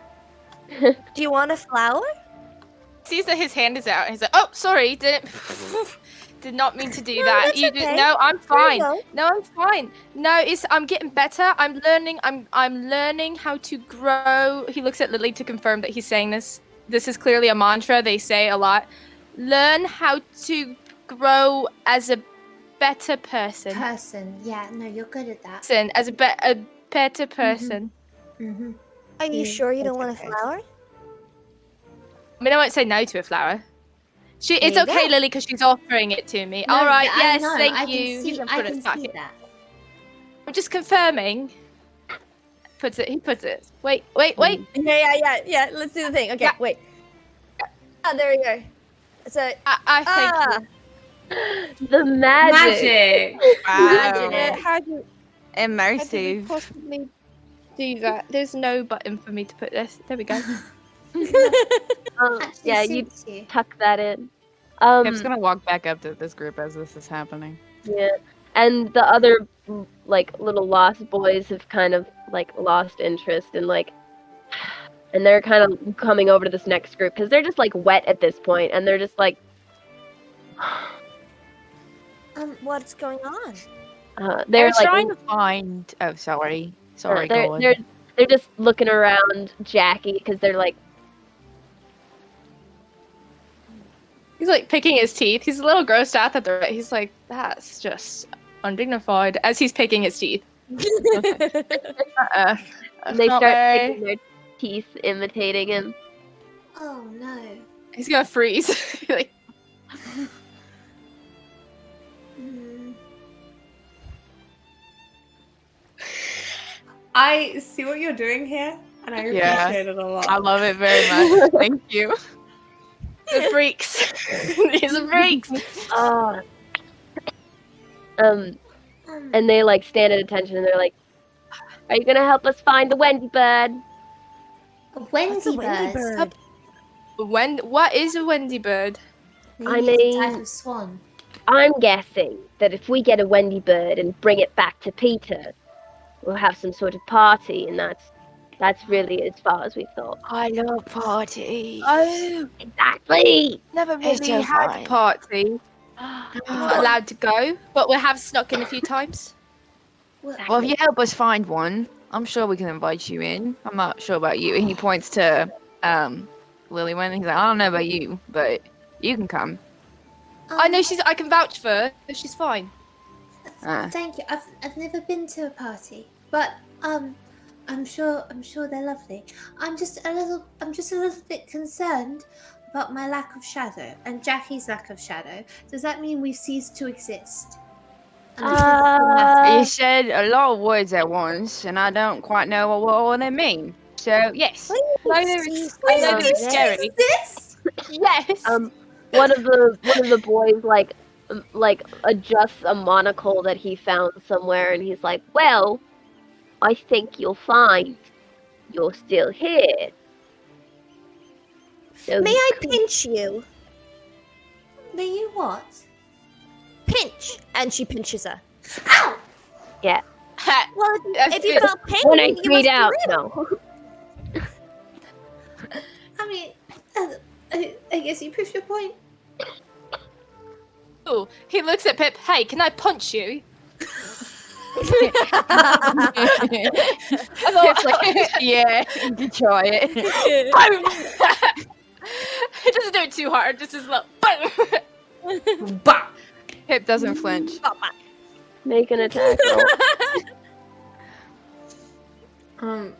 Do you want a flower?" Sees that his hand is out, and he's like, "Oh, sorry, did not mean to do No, that. that's okay. No, I'm There fine. you go. No, I'm fine. No, I'm getting better. I'm learning. I'm learning how to grow." He looks at Lily to confirm that he's saying this. This is clearly a mantra they say a lot. Learn how to grow as a better person. Yeah, no, you're good at that. As a better person. Mm-hmm. Are you Yeah, sure you don't that's want a okay. flower? I mean, I won't say no to a flower. It's you okay, go. Lily, because she's offering it to me. No, All right, I yes, know, thank I you. Can see, He's gonna I put can it back see in. that. I'm just confirming. He puts it. Wait. Yeah. Let's do the thing. Okay, Yeah. wait. There you go. So, I thank you. The magic. Magic! How do we Immersive. possibly do that? There's no button for me to put this. There we go. Actually Yeah, you suits you. tuck that in. I'm just gonna walk back up to this group as this is happening. Yeah. And the other little lost boys have kind of lost interest and and they're kind of coming over to this next group because they're just wet at this point and they're just what's going on? they're I'm trying to find. Oh, sorry. Sorry, they're, go on. they're just looking around Jackie because they're He's picking his teeth. He's a little grossed out that they're. He's like, that's just undignified. As he's picking his teeth. and they start picking their teeth imitating him. Oh no. He's gonna freeze. Mm. I see what you're doing here, and I Yeah. appreciate it a lot. I love it very much. Thank you. The freaks. These are freaks. And they stand at attention and they're like, "Are you gonna help us find the Wendy bird?" A Wendy Wendy bird. bird? What is a Wendy bird? Maybe it's a type of swan. I'm guessing that if we get a Wendy bird and bring it back to Peter, we'll have some sort of party, and that's really as far as we've thought. I love parties. Oh, Exactly. never It's really so had fine. a party. Not allowed to go, but we have snuck in a few times. Well, if you help us find one, I'm sure we can invite you in. I'm not sure about you. And he points to Lily Wendy. He's like, I don't know about you, but you can come. I know I can vouch for her. She's fine. Thank you. I've never been to a party, but I'm sure they're lovely. I'm just a little bit concerned about my lack of shadow and Jackie's lack of shadow. Does that mean we've ceased to exist? You said a lot of words at once, and I don't quite know what all they mean. So, yes. I know it's scary. This? Yes. One of the boys like adjusts a monocle that he found somewhere, and he's like, "Well, I think you'll find you're still here. So May I pinch you? May you what? Pinch! And she pinches her. Ow! yeah, Well, That's if you good. felt pain, when I you tweet must be out, real. no." I mean, I guess you proved your point. Ooh, he looks at Pip. Hey, can I punch you? It's like, yeah, you try it. Boom! It doesn't do it too hard. Just as low. Boom! Bah! Pip doesn't flinch. Make an attack roll.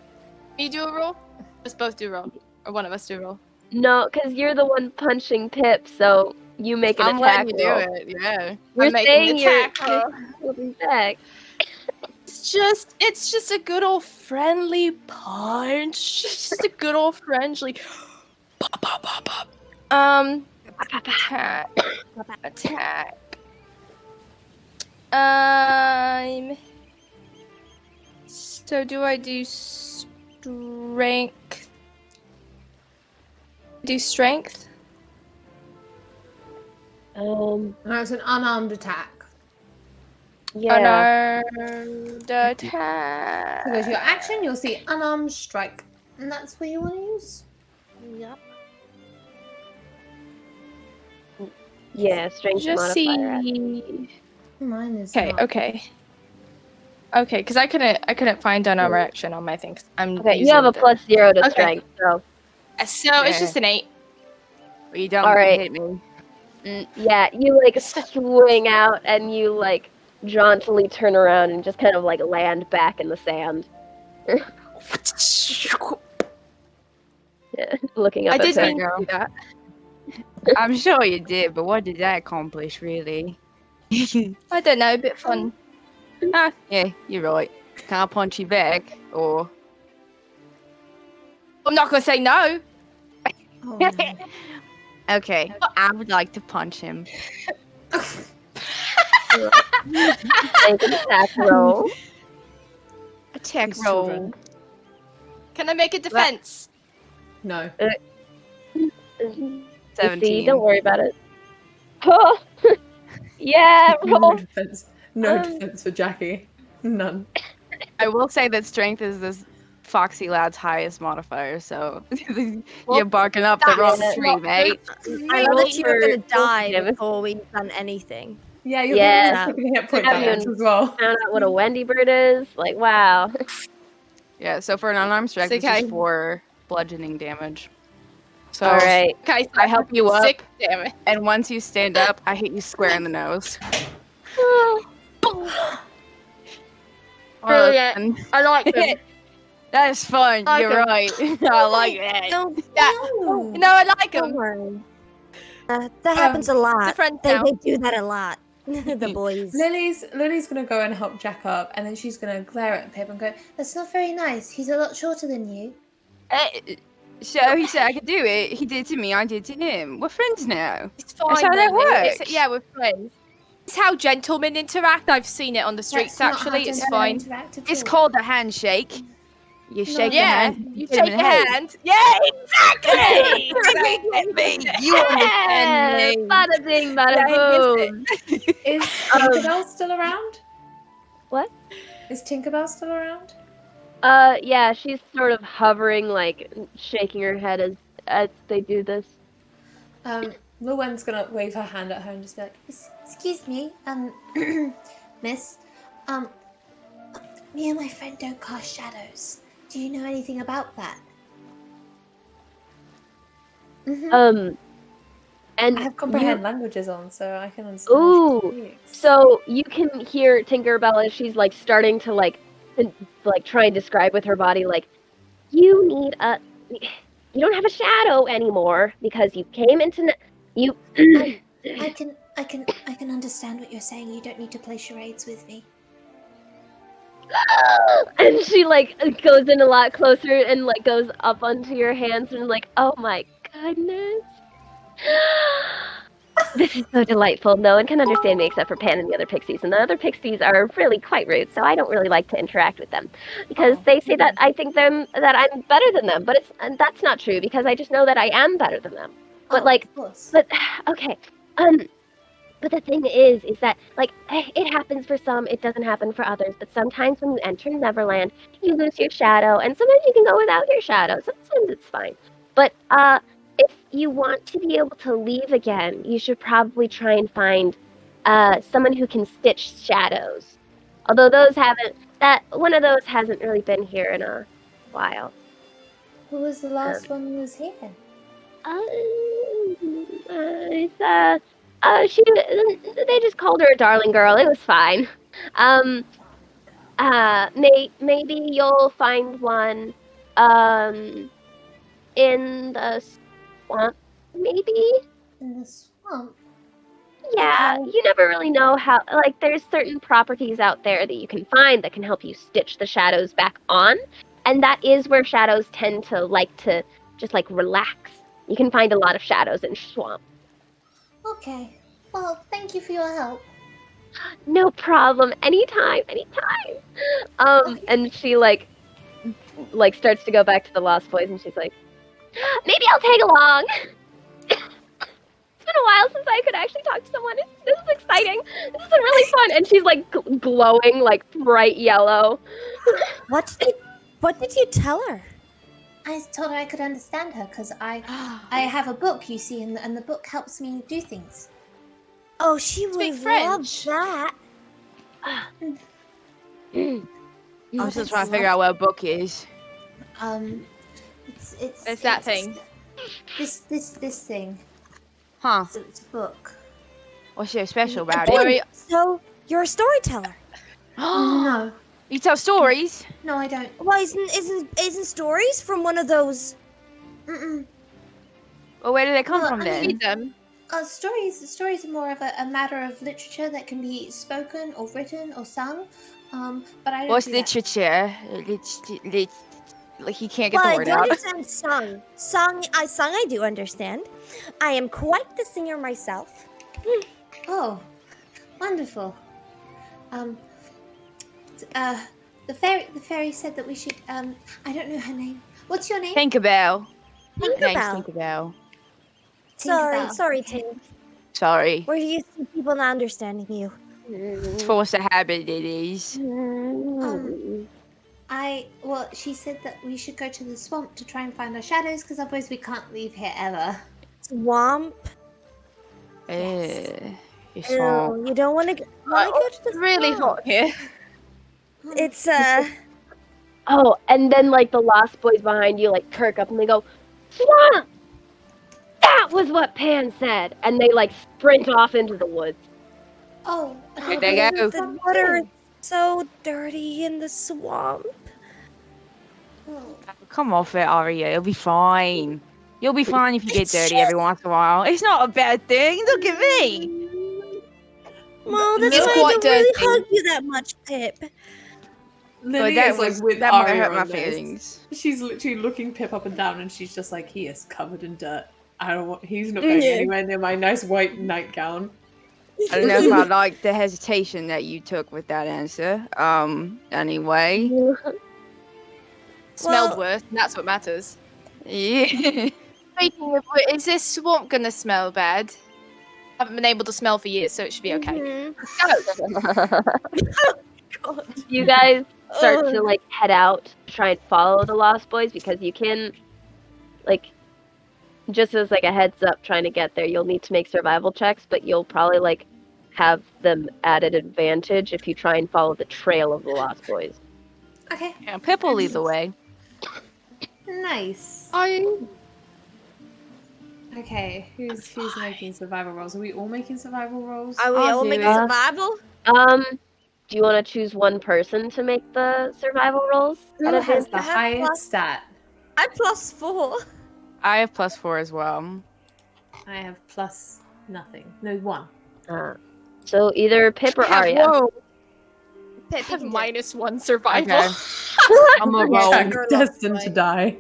Me do a roll? Let's both do a roll. Or one of us do a roll. No, because you're the one punching Pip, so you make an I'm attack letting you roll. do it, yeah. You're I'm making saying an you're attack roll. holding back. It's just a good old friendly punch. It's just a good old friendly. Pop, pop, pop, pop. Attack. Attack. So do I do strength? Do strength? No, it's an unarmed attack. Yeah. Unarmed attack. So there's your action, you'll see unarmed strike. And that's what you want to use? Yep. Yeah, strength Just modifier. see. Mine is Okay, not. okay, because I couldn't find unarmed action on my things. I'm Okay, you using have a the- +0 to Okay. strength, so So it's just an 8. But you don't All right. hit me. yeah, you like swing out and you like jauntily turn around and just kind of like land back in the sand. Yeah, looking up I at did Pip. mean to do that. I'm sure you did, but what did that accomplish, really? I don't know, a bit fun. Yeah, you're right. Can I punch you back? Or... I'm not gonna say no. Oh, no. Okay, I would like to punch him. Make an attack roll. Attack These roll. children. Can I make a defense? No. You 17. see, don't worry about it. Oh, yeah, No roll. defense. No Um, defense for Jackie. None. I will say that strength is this foxy lad's highest modifier, so you're Well, barking up the wrong that's tree, not mate. I know Roll that you were for gonna die damage. before we've done anything. Yeah, you're Yeah. taking hit point Have you- damage as well. Found out what a Wendy bird is. Like, wow. Yeah, so for an unarmed strike, it's okay. just 4 bludgeoning damage. So, All right. Okay, so I help you up. 6 damage. and once you stand up, I hit you square in the nose. Brilliant. And I like them. that is fun. I You're like right. I like that. No, Yeah. No, I like don't them. worry. That happens a lot. They're friends They, now. they do that a lot. The boys. Lily's gonna go and help Jack up, and then she's gonna glare at Pip and go, That's not very nice. He's a lot shorter than you. So he said I could do it. He did to me. I did to him. We're friends now. It's fine. how that Lily. works. Yeah, we're friends. It's how gentlemen interact. I've seen it on the streets. That's not how Actually, it's gentlemen fine. interact at It's all. called a handshake. You shake your Yeah, hand. you hit him shake in your the head. hand. Yeah, exactly. You understand Yeah, me. bada ding, bada Yeah, he boom. "Is Tinkerbell still around? What? Is Tinkerbell still around?" Yeah, she's sort of hovering, like shaking her head as they do this. Llewellyn's gonna wave her hand at her and just be like, Excuse me, miss. Me and my friend don't cast shadows. Do you know anything about that? And I have comprehend you- languages on, so I can understand. Ooh, what she speaks." so you can hear Tinkerbell as she's like starting to like try and describe with her body, like, you need you don't have a shadow anymore because you came into you. I can understand what you're saying. You don't need to play charades with me. And she like goes in a lot closer and like goes up onto your hands and like, oh my goodness. This is so delightful. No one can understand me except for Pan and the other pixies, and the other pixies are really quite rude. So I don't really like to interact with them because they say that I think them that I'm better than them, but that's not true because I just know that I am better than them. But Of course. but okay. But the thing is that, like, it happens for some, it doesn't happen for others. But sometimes when you enter Neverland, you lose your shadow, and sometimes you can go without your shadow. Sometimes it's fine. But if you want to be able to leave again, you should probably try and find someone who can stitch shadows. Although one of those hasn't really been here in a while. Who was the last one who was here? They just called her a darling girl. It was fine. Maybe you'll find one, in the swamp, maybe? In the swamp? Yeah, Okay. you never really know how, like, there's certain properties out there that you can find that can help you stitch the shadows back on, and that is where shadows tend to like to just, like, relax. You can find a lot of shadows in swamp. Okay. Well, thank you for your help. No problem. Anytime. And she like starts to go back to the Lost Boys, and she's like, maybe I'll tag along. It's been a while since I could actually talk to someone. This is exciting. This is really fun. And she's like glowing, like bright yellow. What did you tell her? I told her I could understand her because I have a book, you see, and the book helps me do things. Oh, she would Speak love French. that. I'm still trying to figure out what a book is. It's that thing. This thing. Huh. It's a book. What's so special about Story. it? So you're a storyteller. No, You tell stories? no, I don't. Well, isn't stories from one of those? Mm-mm. Well, where do they come Well, from I then? Read them. Stories are more of a matter of literature that can be spoken or written or sung. But I don't What's do that. literature? Like he can't get Well, the I word do out. understand song. I do understand. I am quite the singer myself. Oh, wonderful. The fairy said that we should. I don't know her name. What's your name? Tinkerbell. My name's Tinkerbell. Tinkerbell. Tinkerbell. Sorry, Okay. Tink. Sorry. We're used to people not understanding you. It's force of habit, it is. She said that we should go to the swamp to try and find our shadows because otherwise we can't leave here ever. Swamp. It's Ew, you don't want to go to the It's really swamp. hot here. It's Oh, and then like the Lost Boys behind you like perk up and they go, swamp! That was what Pan said! And they like sprint off into the woods. Oh, Here they go. the water is so dirty in the swamp. Come off it, Aria. It'll be fine. You'll be fine if you get dirty every once in a while. It's not a bad thing. Look at me. Well, that's It's why I quite don't really dirty. hug you that much, Pip. Lily that is like was- with that might Aria hurt my on this. feelings. She's literally looking Pip up and down, and she's just like, he is covered in dirt. I don't want. He's not going anywhere near my nice white nightgown. I don't know if I like the hesitation that you took with that answer. Anyway. Smelled Well- worse, and that's what matters. Yeah. Speaking of, is this swamp gonna smell bad? I haven't been able to smell for years, so it should be okay. You guys start to like head out to try and follow the Lost Boys because you can, like, just as like a heads up trying to get there, you'll need to make survival checks, but you'll probably like have them at an advantage if you try and follow the trail of the Lost Boys. okay. Yeah, Pip will lead the way. Nice. Okay, who's making survival rolls? Are we all making survival rolls? Are we I'll all do making it. survival? Do you want to choose one person to make the survival rolls? Who at has advantage? the I have highest plus- stat? I'm +4. I have +4 as well. I have plus nothing. No, 1. So either Pip or Arya. Whoa, Pip, I you have can do it. -1 survival. Okay. I'm a roll. I'm You're destined lovely. to die.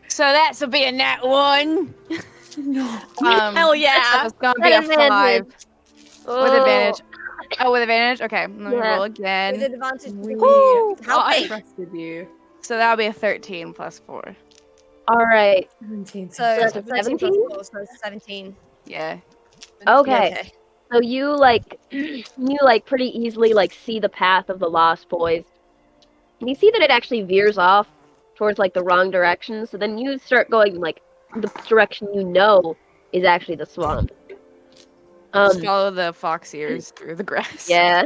So that's a bit of nat 1. Hell yeah. So it's gonna be a 5 advantage. with advantage. Oh, with advantage. Okay, let me Yeah. roll With again. advantage. Woo! How I big? trusted you. So that'll be a 13 plus 4. All right. 17. So that's a 13 plus 17? 4, so 17. Yeah. Okay. So you pretty easily see the path of the Lost Boys. And you see that it actually veers off towards the wrong direction. So then you start going the direction you know is actually the swamp. Just follow the fox ears through the grass. Yeah.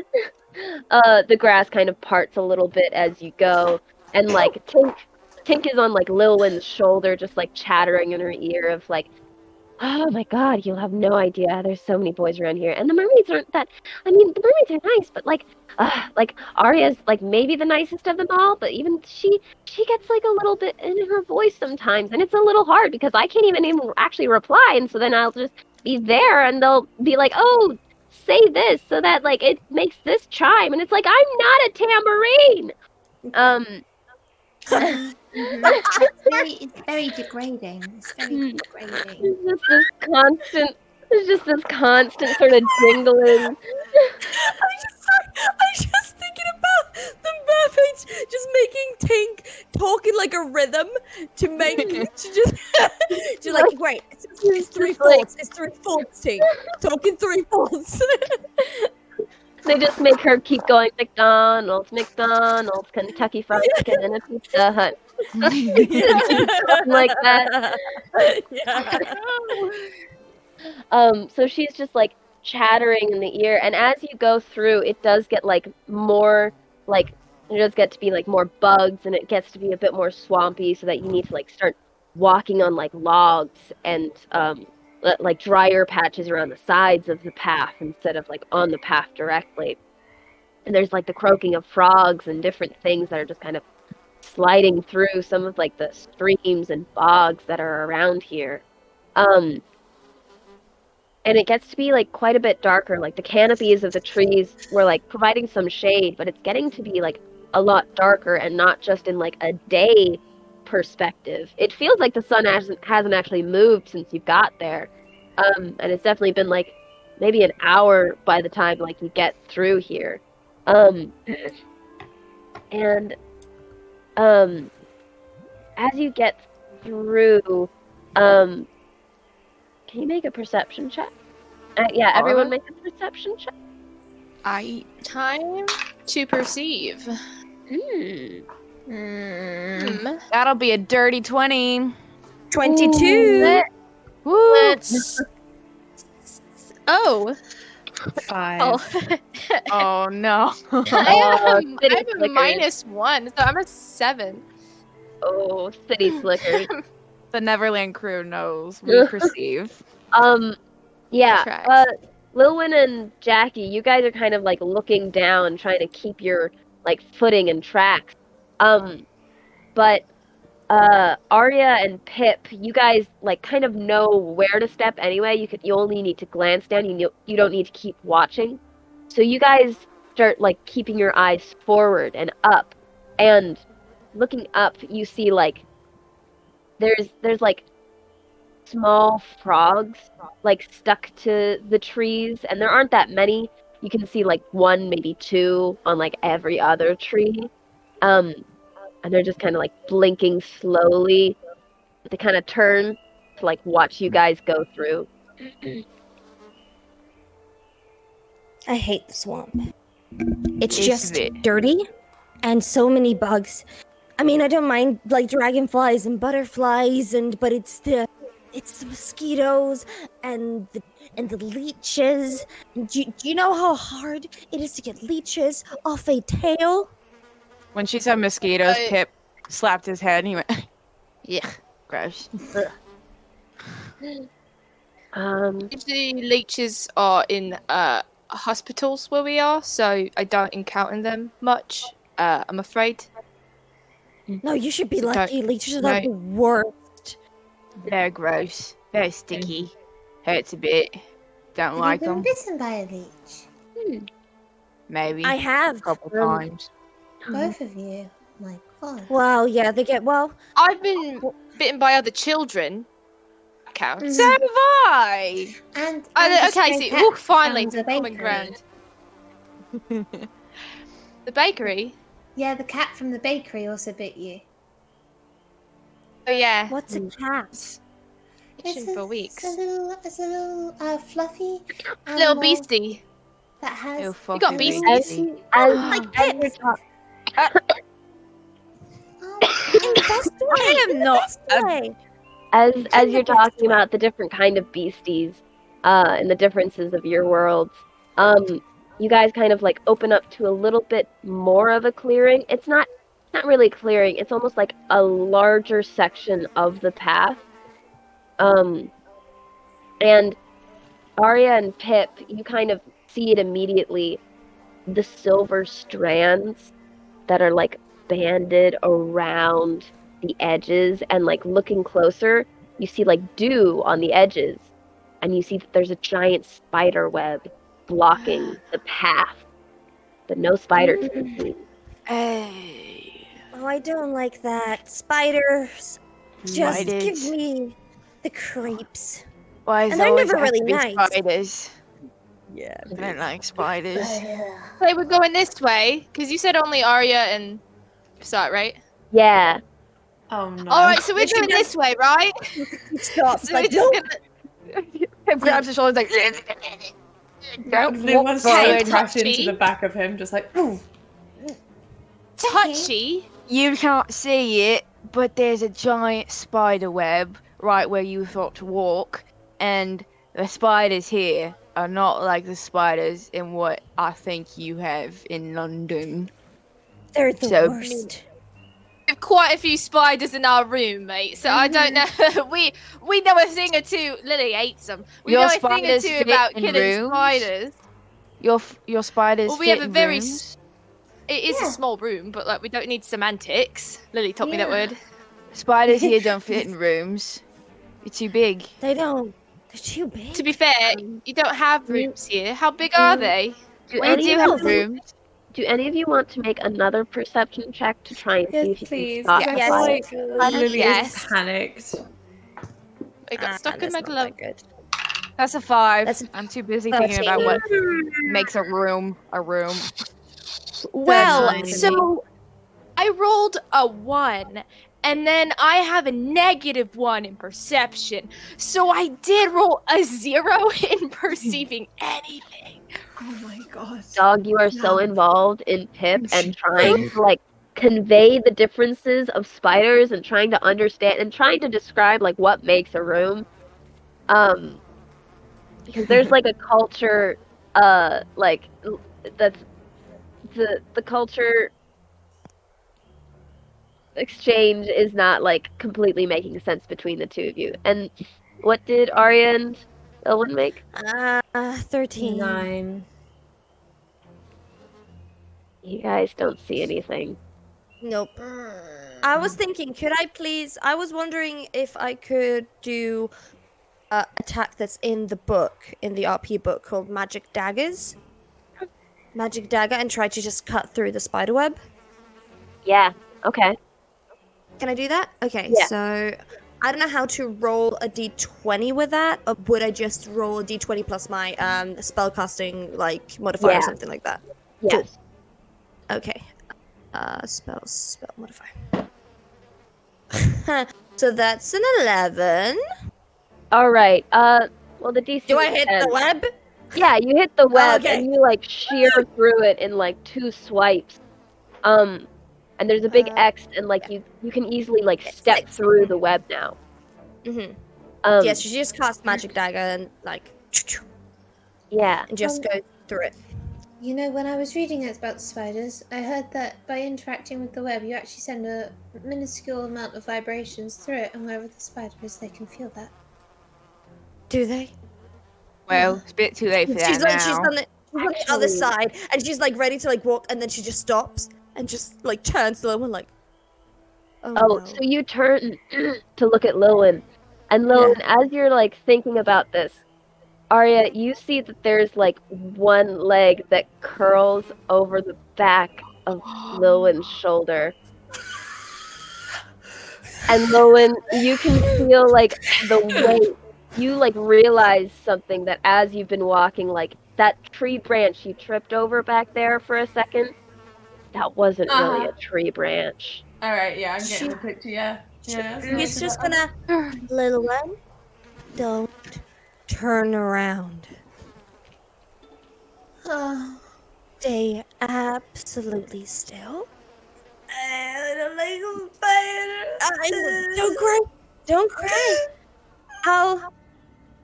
The grass kind of parts a little bit as you go, and Tink is on Lil Wynn's shoulder, just chattering in her ear of oh my god, you'll have no idea. There's so many boys around here, and the mermaids aren't that. I mean, the mermaids are nice, but Arya's maybe the nicest of them all. But even she gets a little bit in her voice sometimes, and it's a little hard because I can't even actually reply, and so then I'll just be there, and they'll be like, "Oh, say this," so that it makes this chime, and it's I'm not a tambourine. It's very degrading. It's very degrading. There's just this constant sort of jingling. I'm just thinking about the mermaids just making Tink talk in a rhythm to make to just great. It's 3/4. It's 3/4 Tink. Talking 3/4. They just make her keep going McDonald's, Kentucky Fried Chicken, and a Pizza Hut. Something like that. Yeah. So she's just chattering in the ear, and as you go through, it does get more it does get to be more bugs, and it gets to be a bit more swampy, so that you need to start walking on logs and drier patches around the sides of the path instead of on the path directly. And there's the croaking of frogs and different things that are just kind of sliding through some of the streams and bogs that are around here. And it gets to be quite a bit darker. The canopies of the trees were providing some shade, but it's getting to be a lot darker, and not just in a day perspective. It feels like the sun hasn't actually moved since you got there. And it's definitely been maybe an hour by the time you get through here. And as you get through, can you make a perception check? Yeah, everyone make a perception check. Time to perceive. That'll be a dirty 20. 22. Woo! Let's. Oh. 5. Oh no. I am City a Slickers. -1, so I'm a 7. Oh, City Slickers. The Neverland crew knows. We perceive. Yeah. Tracks. Lil Wyn and Jackie, you guys are kind of looking down, trying to keep your footing and tracks. But Arya and Pip, you guys kind of know where to step anyway. You only need to glance down. You don't need to keep watching. So you guys start keeping your eyes forward and up, and looking up, you see there's small frogs stuck to the trees, and there aren't that many. You can see one, maybe two on every other tree. And they're just kind of blinking slowly. They kind of turn to watch you guys go through. I hate the swamp. It's It's just bit. dirty and so many bugs. I mean, I don't mind dragonflies and butterflies, but it's the mosquitoes and the leeches. Do you know how hard it is to get leeches off a tail? When she said mosquitoes, Pip slapped his head and he went, yeah, gross. Usually leeches are in hospitals where we are, so I don't encounter them much. I'm afraid. No, you should be So lucky. Leeches are no. the worst. They're gross. Very sticky. Hurts a bit. Don't Have like you been them. bitten by a leech? Maybe. I A have. couple times. Both of you. My God. Well, yeah, they get I've been bitten by other children. counts. So have I. And Okay, stray see, cat look, finally, found the some common bakery. ground. The bakery? Yeah, the cat from the bakery also bit you. Oh, yeah. What's a cat? Itching for weeks. It's a little fluffy Little animal beastie. that has. You You got fucking beasties. beastie. Like As you're Pips. I am not a as you're talking about the different kind of beasties, and the differences of your worlds, you guys kind of like open up to a little bit more of a clearing. It's not really clearing. It's almost like a larger section of the path. And Arya and Pip, you kind of see it immediately. The silver strands that are like banded around the edges, and like looking closer, you see like dew on the edges, and you see that there's a giant spider web blocking the path, but no spiders can see. Hey. Oh, I don't like that. Spiders. Just Spiders. give me the creeps. Why is And they're always never have to really be nice. spiders? Yeah. I don't like spiders. They were going this way, because you said only Arya and Sat, right? Yeah. Oh no. Alright, so we're going this way, right? Stop. So we're Like, just no. gonna... Pip grabs his shoulders like. They want to Hey, crash into touchy. the back of him, just like, ooh. Touchy. You can't see it, but there's a giant spider web right where you thought to walk, and the spiders here are not like the spiders in what I think you have in London. They're the So- worst. We have quite a few spiders in our room, mate, so I don't know. we know a thing or two. Lily hates them. We Your know a thing or spiders two fit about in killing rooms? spiders. Your spiders Well, we fit have a in very rooms. It is Yeah. a small room, but like we don't need semantics. Lily taught me that Yeah. word. Spiders here don't fit in rooms. You're too big. They don't. They're too big. To be fair, you don't have rooms here. How big are they? Do We any do of have you rooms. do any of you want to make another perception check to try and Yes, see if you please. can spot Yeah. the Yes. fly? Like, Lily Yes. is panicked. I got stuck in that's my not glove. that good. That's a 5. That's a I'm too busy 13. thinking about what makes a room a room. Well, Nine. so I rolled a 1, and then I have a -1 in perception. So I did roll a 0 in perceiving anything. Oh my god. Dog, you are so No. involved in Pip and trying to like convey the differences of spiders and trying to understand and trying to describe like what makes a room. Because there's like a culture, like that's the culture exchange is not like completely making sense between the two of you. And what did Arya and Elwyn make? 13. 9. You guys don't see anything. Nope. I was thinking, could I please? I was wondering if I could do attack that's in the book, in the RP book called Magic Daggers. Magic Dagger, and try to just cut through the spiderweb. Yeah. Okay. Can I do that? Okay, Yeah. so I don't know how to roll a d20 with that, or would I just roll a d20 plus my spellcasting like modifier Yeah. or something like that? Yes. Okay. Spell modifier. So that's an 11. All right. Well, the DC. Do I is hit 10. the web? Yeah, you hit the web okay. and you like shear through it in like 2 swipes. And there's a big X, and like you can easily like step 6. through the web now. Mm-hmm. Um, Yes, you just cast Magic Dagger and like, Yeah. and just go through it. You know, when I was reading it about spiders, I heard that by interacting with the web, you actually send a minuscule amount of vibrations through it, and wherever the spider is, they can feel that. Do they? Well, it's a bit too late for that She's like, she's now. on the other side, and she's like ready to like walk, and then she just stops and just like turns to Lilwyn like, oh, Oh, no. so you turn to look at Lilwyn, and Lilwyn, as you're like thinking about this, Arya, you see that there's like one leg that curls over the back of Lilwyn's shoulder. And Lilwyn, you can feel like the weight you like realize something that as you've been walking, like that tree branch you tripped over back there for a second, that wasn't really a tree branch. All right, yeah, I'm getting the picture. Yeah, She's just gonna, little one, don't turn around. Stay absolutely still. I don't like spiders. Don't cry. Don't cry.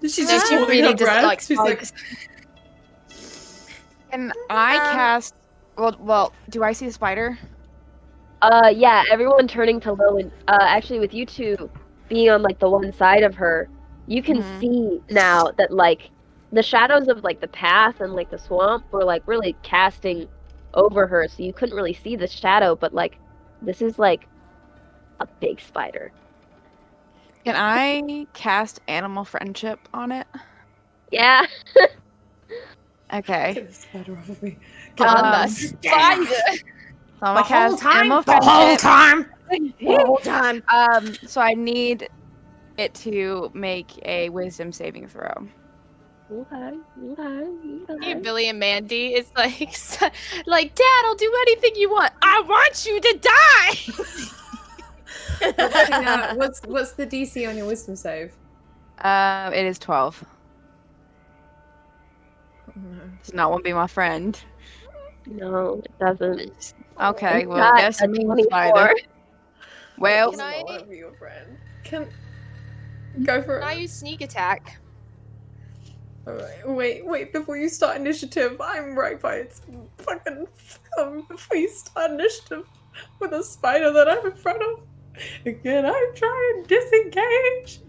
She's No, just she holding really her doesn't breath. like She's like, spiders. Can I cast? Well, do I see the spider? Yeah, everyone turning to Lilith. Actually, with you two being on like the one side of her, you can see now that like the shadows of like the path and like the swamp were like really casting over her, so you couldn't really see the shadow. But like, this is like a big spider. Can I cast animal friendship on it? Yeah. Okay. get the spider off of me. On the spider. So I'm gonna cast animal The whole friendship. time. The whole time. So I need it to make a wisdom saving throw. Okay. Hey, Billy and Mandy is like, like, Dad, I'll do anything you want. I want you to die. What's the DC on your wisdom save? It is 12. Does not want to be my friend. No, it doesn't. Okay, It's well, got that's a a mean 24. spider. Well, Can I- want to be your friend. Can go for Can I it. use sneak attack? Alright, wait, before you start initiative, I'm right by its fucking before you start initiative with a spider that I'm in front of. Again, I try and disengage.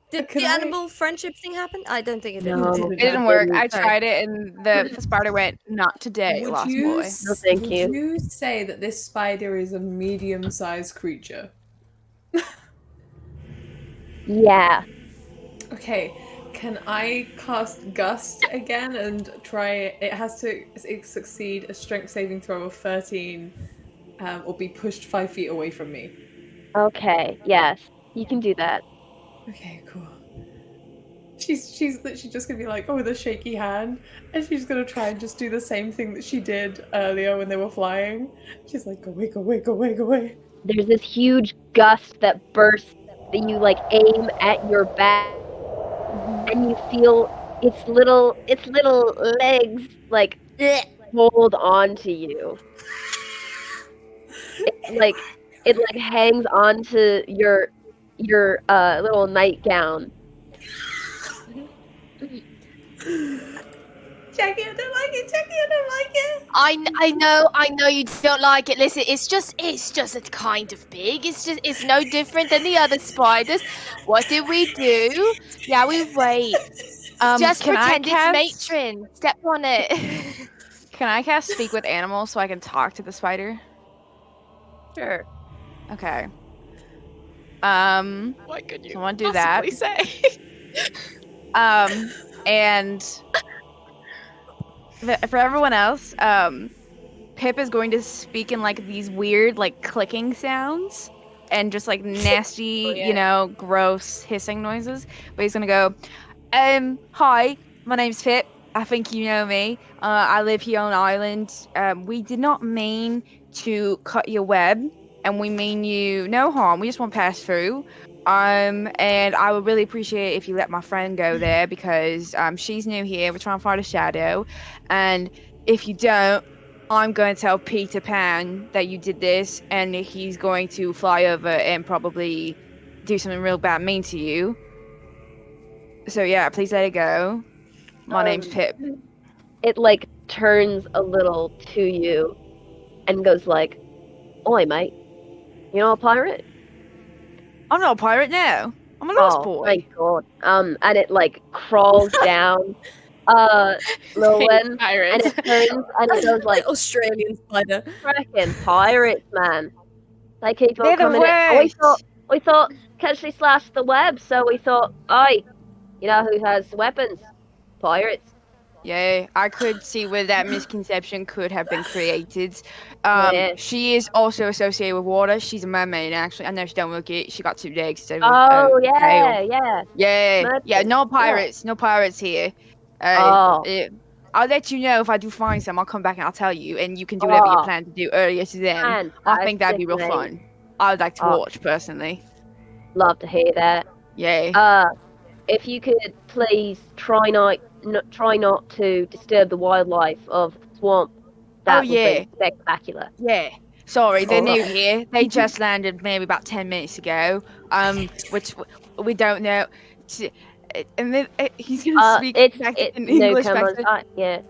Did Can the I- animal friendship thing happen? I don't think it did. No. it didn't work. I Sorry. tried it, and the spider went, "Not today, Would lost you, boy." No, thank would you. you say that this spider is a medium-sized creature? Yeah. Okay, can I cast Gust again and try? It has to succeed a strength saving throw of 13, or be pushed 5 feet away from me. Okay. Yes, you can do that. Okay, cool. She's literally just gonna be like, with a shaky hand, and she's gonna try and just do the same thing that she did earlier when they were flying. She's like, go away, go away, go away, go away. There's this huge gust that bursts that you like aim at your back, and you feel its little legs like hold on to you. It hangs onto your little nightgown. Jackie, I don't like it. Jackie, I don't like it. I know you don't like it. Listen, it's just a kind of big. It's no different than the other spiders. What did we do? Yeah, we wait. Just can I pretend cast- it's matron. Step on it. Can I cast speak with animals so I can talk to the spider? Sure. Okay. What could you Someone do that. possibly say? And for everyone else, Pip is going to speak in like these weird like clicking sounds and just like nasty, Oh, yeah. gross hissing noises. But he's gonna go, hi, my name's Pip. I think you know me. I live here on an island. We did not mean to cut your web, and we mean you no harm. We just want to pass through. And I would really appreciate if you let my friend go there because she's new here. We're trying to find a shadow, and if you don't, I'm going to tell Peter Pan that you did this, and he's going to fly over and probably do something real bad, mean to you. So yeah, please let it go. My name's Pip. It like turns a little to you and goes like, "Oi, mate. You know a pirate?" I'm not a pirate now. I'm a lost boy. Thank God. And it like crawls down, Lilwen, and it turns and it goes like, Australian spider. "Frickin' pirates, man! They keep on They're the coming in." And worst. we thought, because she slashed the web, so we thought, "Oi, you know who has weapons? Pirates. Yeah, I could see where that misconception could have been created. Yeah. She is also associated with water. She's a mermaid, actually. I know she don't look it. She got 2 legs instead of Oh, a tail. yeah. Yeah, Mermaid. no pirates. No pirates here. Oh. I'll let you know if I do find some. I'll come back and I'll tell you, and you can do whatever you Oh. plan to do earlier to them. I think that'd be real Fantastic, fun. I'd like to Oh. watch, personally. Love to hear that. Yeah. If you could please try not to disturb the wildlife of the swamp, that would yeah. be spectacular. Yeah. Sorry, they're new Alright. here. They just landed maybe about 10 minutes ago. Which we don't know. And then he's gonna speak back in English. Newcomers. Yeah.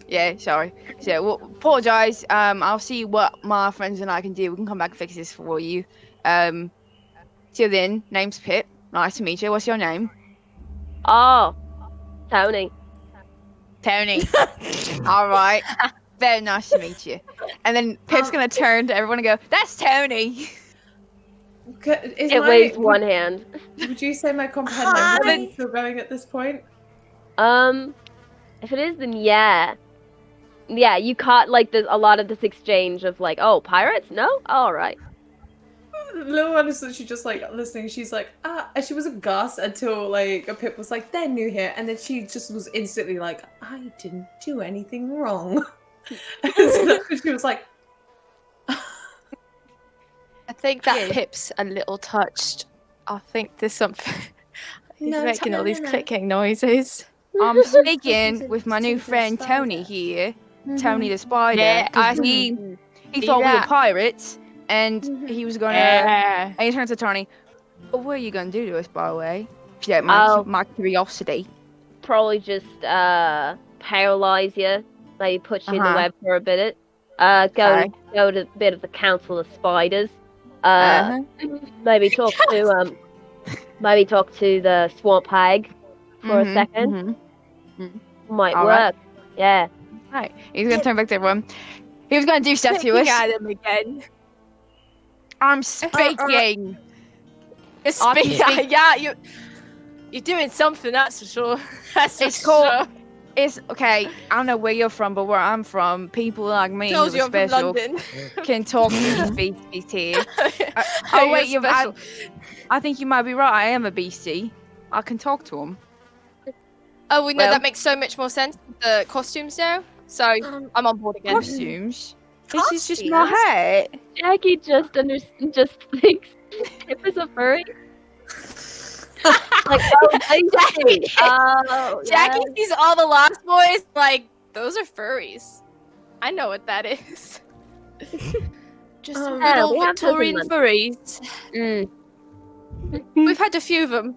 Yeah, sorry. So, well, apologize. I'll see what my friends and I can do. We can come back and fix this for you. Till then, name's Pip. Nice to meet you. What's your name? Oh, Tony. Tony. All right. Very nice to meet you. And then Pip's gonna turn to everyone and go, "That's Tony." It waves one hand. Would you say my comprehend is still going at this point? If it is, then yeah. Yeah, you caught like a lot of this exchange of like, oh, pirates? No? All right. Little one is literally just like listening. She's like, and she was aghast until like a Pip was like, they're new here, and then she just was instantly like, I didn't do anything wrong. And so that's when she was like, I think that Pip's a little touched. I think there's something. He's making all these clicking noises. I'm speaking with my new friend Tony here. Tony the Spider. Yeah, he thought we were pirates, and he was gonna. And he turns to Tony. What were you gonna do to us, by the way? If you don't mind my curiosity. Probably just paralyze you. Maybe put you in the web for a bit. Go to a bit of the Council of Spiders. Maybe talk to the Swamp Hag for a second. Might work. Right. Yeah. Right. He's gonna turn back to everyone. He was gonna do stuff to us. At him again. I'm speaking. Yeah, you're doing something. That's for sure. It's called. It's okay. I don't know where you're from, but where I'm from, people like me who are special can talk to the beasties here. Oh wait, I think you might be right. I am a beastie. I can talk to them. Oh, no, that makes so much more sense. The costumes now, so I'm on board again. Costumes? This is just my hat. Jackie just thinks Pip is a furry. Like, Jackie. Jackie sees all the Lost Boys like, those are furries. I know what that is. Just little Victorian furries. We've had a few of them.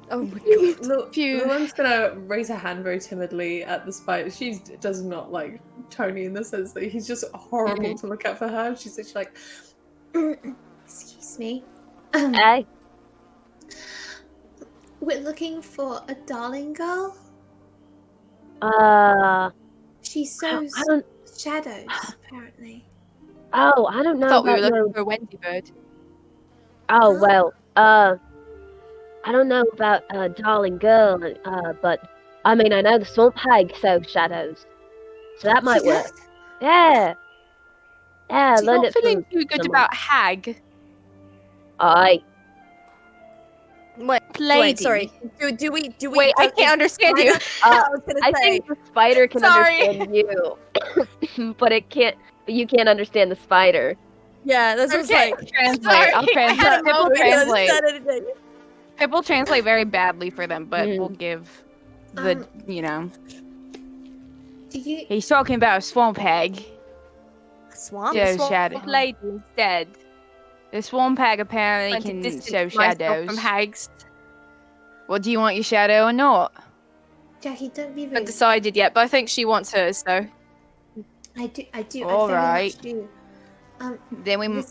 Oh my god. Luan's gonna raise her hand very timidly at the spider. She does not like Tony in the sense that he's just horrible to look at for her. She's literally like, excuse me. Hey. We're looking for a darling girl. She sows shadows, apparently. Oh, I don't know. I thought we were looking for a Wendy bird. Oh, well, I don't know about darling girl, but I mean, I know the swamp hag sows shadows, so that might work. Yeah. Yeah, I'm learned not it from feeling too good about hag. Aye. Wait, sorry. Do we? Wait, I can't understand you. I think the spider can understand you, but you can't understand the spider. Yeah, this is like translate. I'll translate. People translate. People translate very badly for them, but we'll give the He's talking about a swamp hag. Swamp? Shadow. Lady instead. The swamp hag apparently can show shadows. From hags. Well, do you want your shadow or not? Jackie, don't be rude. I haven't decided yet, but I think she wants hers, so. I do. All right. Much do. Then we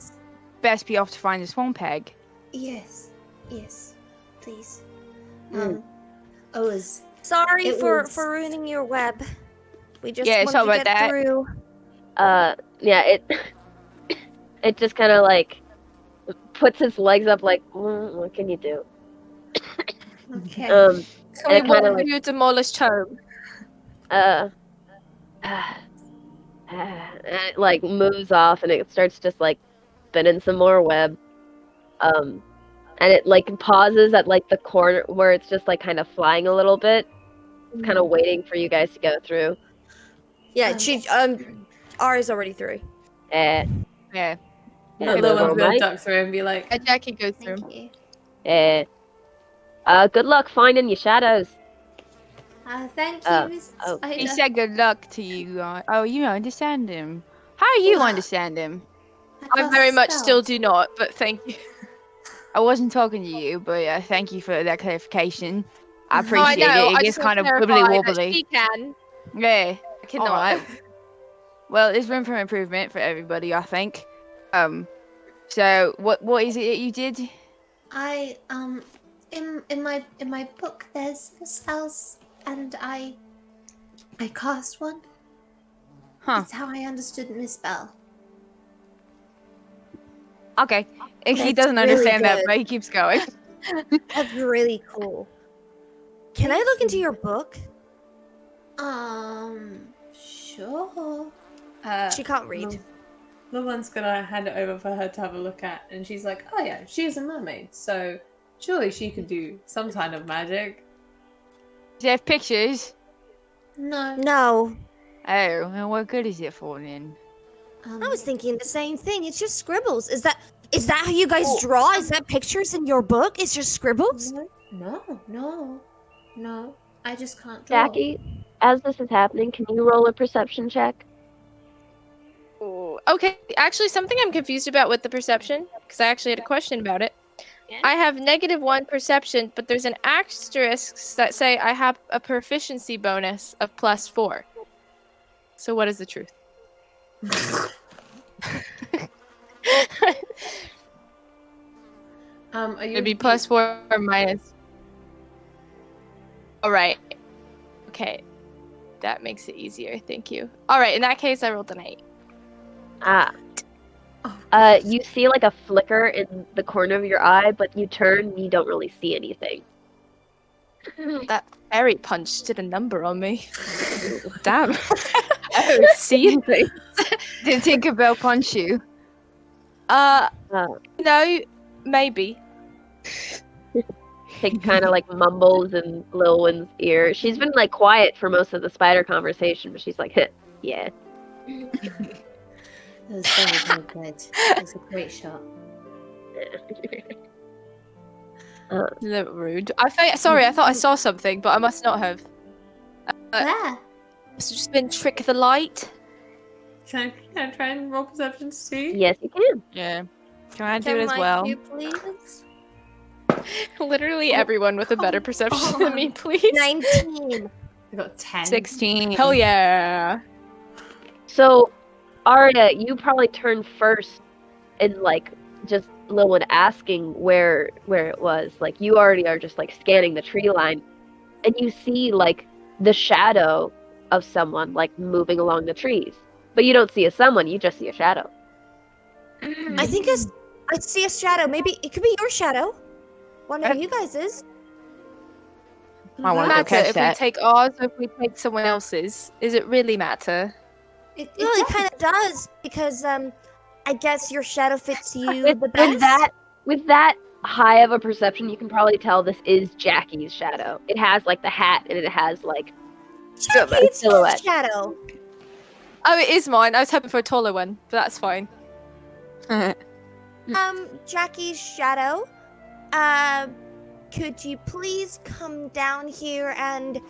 best be off to find the swamp hag. Yes, please. Sorry for ruining your web. We just sorry wanted to about get that. through. It just kind of like puts its legs up, like, what can you do? Okay. So we want you demolished home. And it like moves off and it starts just like spinning some more web. And it like pauses at like the corner where it's just like kind of flying a little bit. It's kind of waiting for you guys to go through. Yeah, Ari's already through. Yeah. Yeah, Hello, the one's gonna Mike. duck through and be like, Jackie goes through. Thank you. Good luck finding your shadows. Thank you, Miss oh. Spider. He said good luck to you. Oh, you understand him. How do you understand him? I very much still do not, but thank you. I wasn't talking to you, but thank you for that clarification. I I appreciate know. it. It I gets just want kind to of clarify wibbly that wobbly. she can. Yeah. I cannot. All right. Well, there's room for improvement for everybody, I think. So what is it that you did? I in my book there's spells and I cast one. Huh. That's how I understood Miss Bell. Okay. He That's doesn't really understand that, good. but he keeps going. That's really cool. Can I look into your book? Sure. She can't read. The one's gonna hand it over for her to have a look at, and she's like, "Oh yeah, she's a mermaid, so surely she could do some kind of magic." Do you have pictures? No. No. Oh, well, what good is it for then? I was thinking the same thing. It's just scribbles. Is that how you guys draw? Is that pictures in your book? It's just scribbles? No. I just can't draw. Jackie, as this is happening, can you roll a perception check? Ooh. Okay, actually, something I'm confused about with the perception, because I actually had a question about it. Yeah. I have -1 perception, but there's an asterisk that say I have a proficiency bonus of +4. So what is the truth? Are you It'd be +4 or minus. All right. Okay, that makes it easier. Thank you. All right, in that case, I rolled an 8. You see like a flicker in the corner of your eye, but you turn and you don't really see anything. That fairy punch did a number on me. Damn. I don't see anything. Did Tinkerbell punch you? No, maybe. Pig kind of like mumbles in Lil Wynn's ear. She's been like quiet for most of the spider conversation, but she's like, yeah. That was very good. That was a great shot. A little rude. Sorry, I thought I saw something, but I must not have. Where? Must have just been trick of the light. Can I try and roll perception to see? Yes, you can. Yeah. Can I do it as well? You please? Literally everyone with a better perception than me, please. 19. I got 10. 16. Hell yeah. So, Arya, you probably turn first and like just Lil Wynn asking where it was. Like you already are just like scanning the tree line, and you see like the shadow of someone like moving along the trees. But you don't see a someone, you just see a shadow. I think I see a shadow. Maybe it could be your shadow. One of you guys is. I want to go Matter catch if that. we take ours or if we take someone else's? Is it really matter? It kind of does because I guess your shadow fits you the best. With that high of a perception, you can probably tell this is Jackie's shadow. It has like the hat and it has like Jackie, a it's your silhouette. shadow. Oh, it is mine. I was hoping for a taller one, but that's fine. Jackie's shadow. Could you please come down here and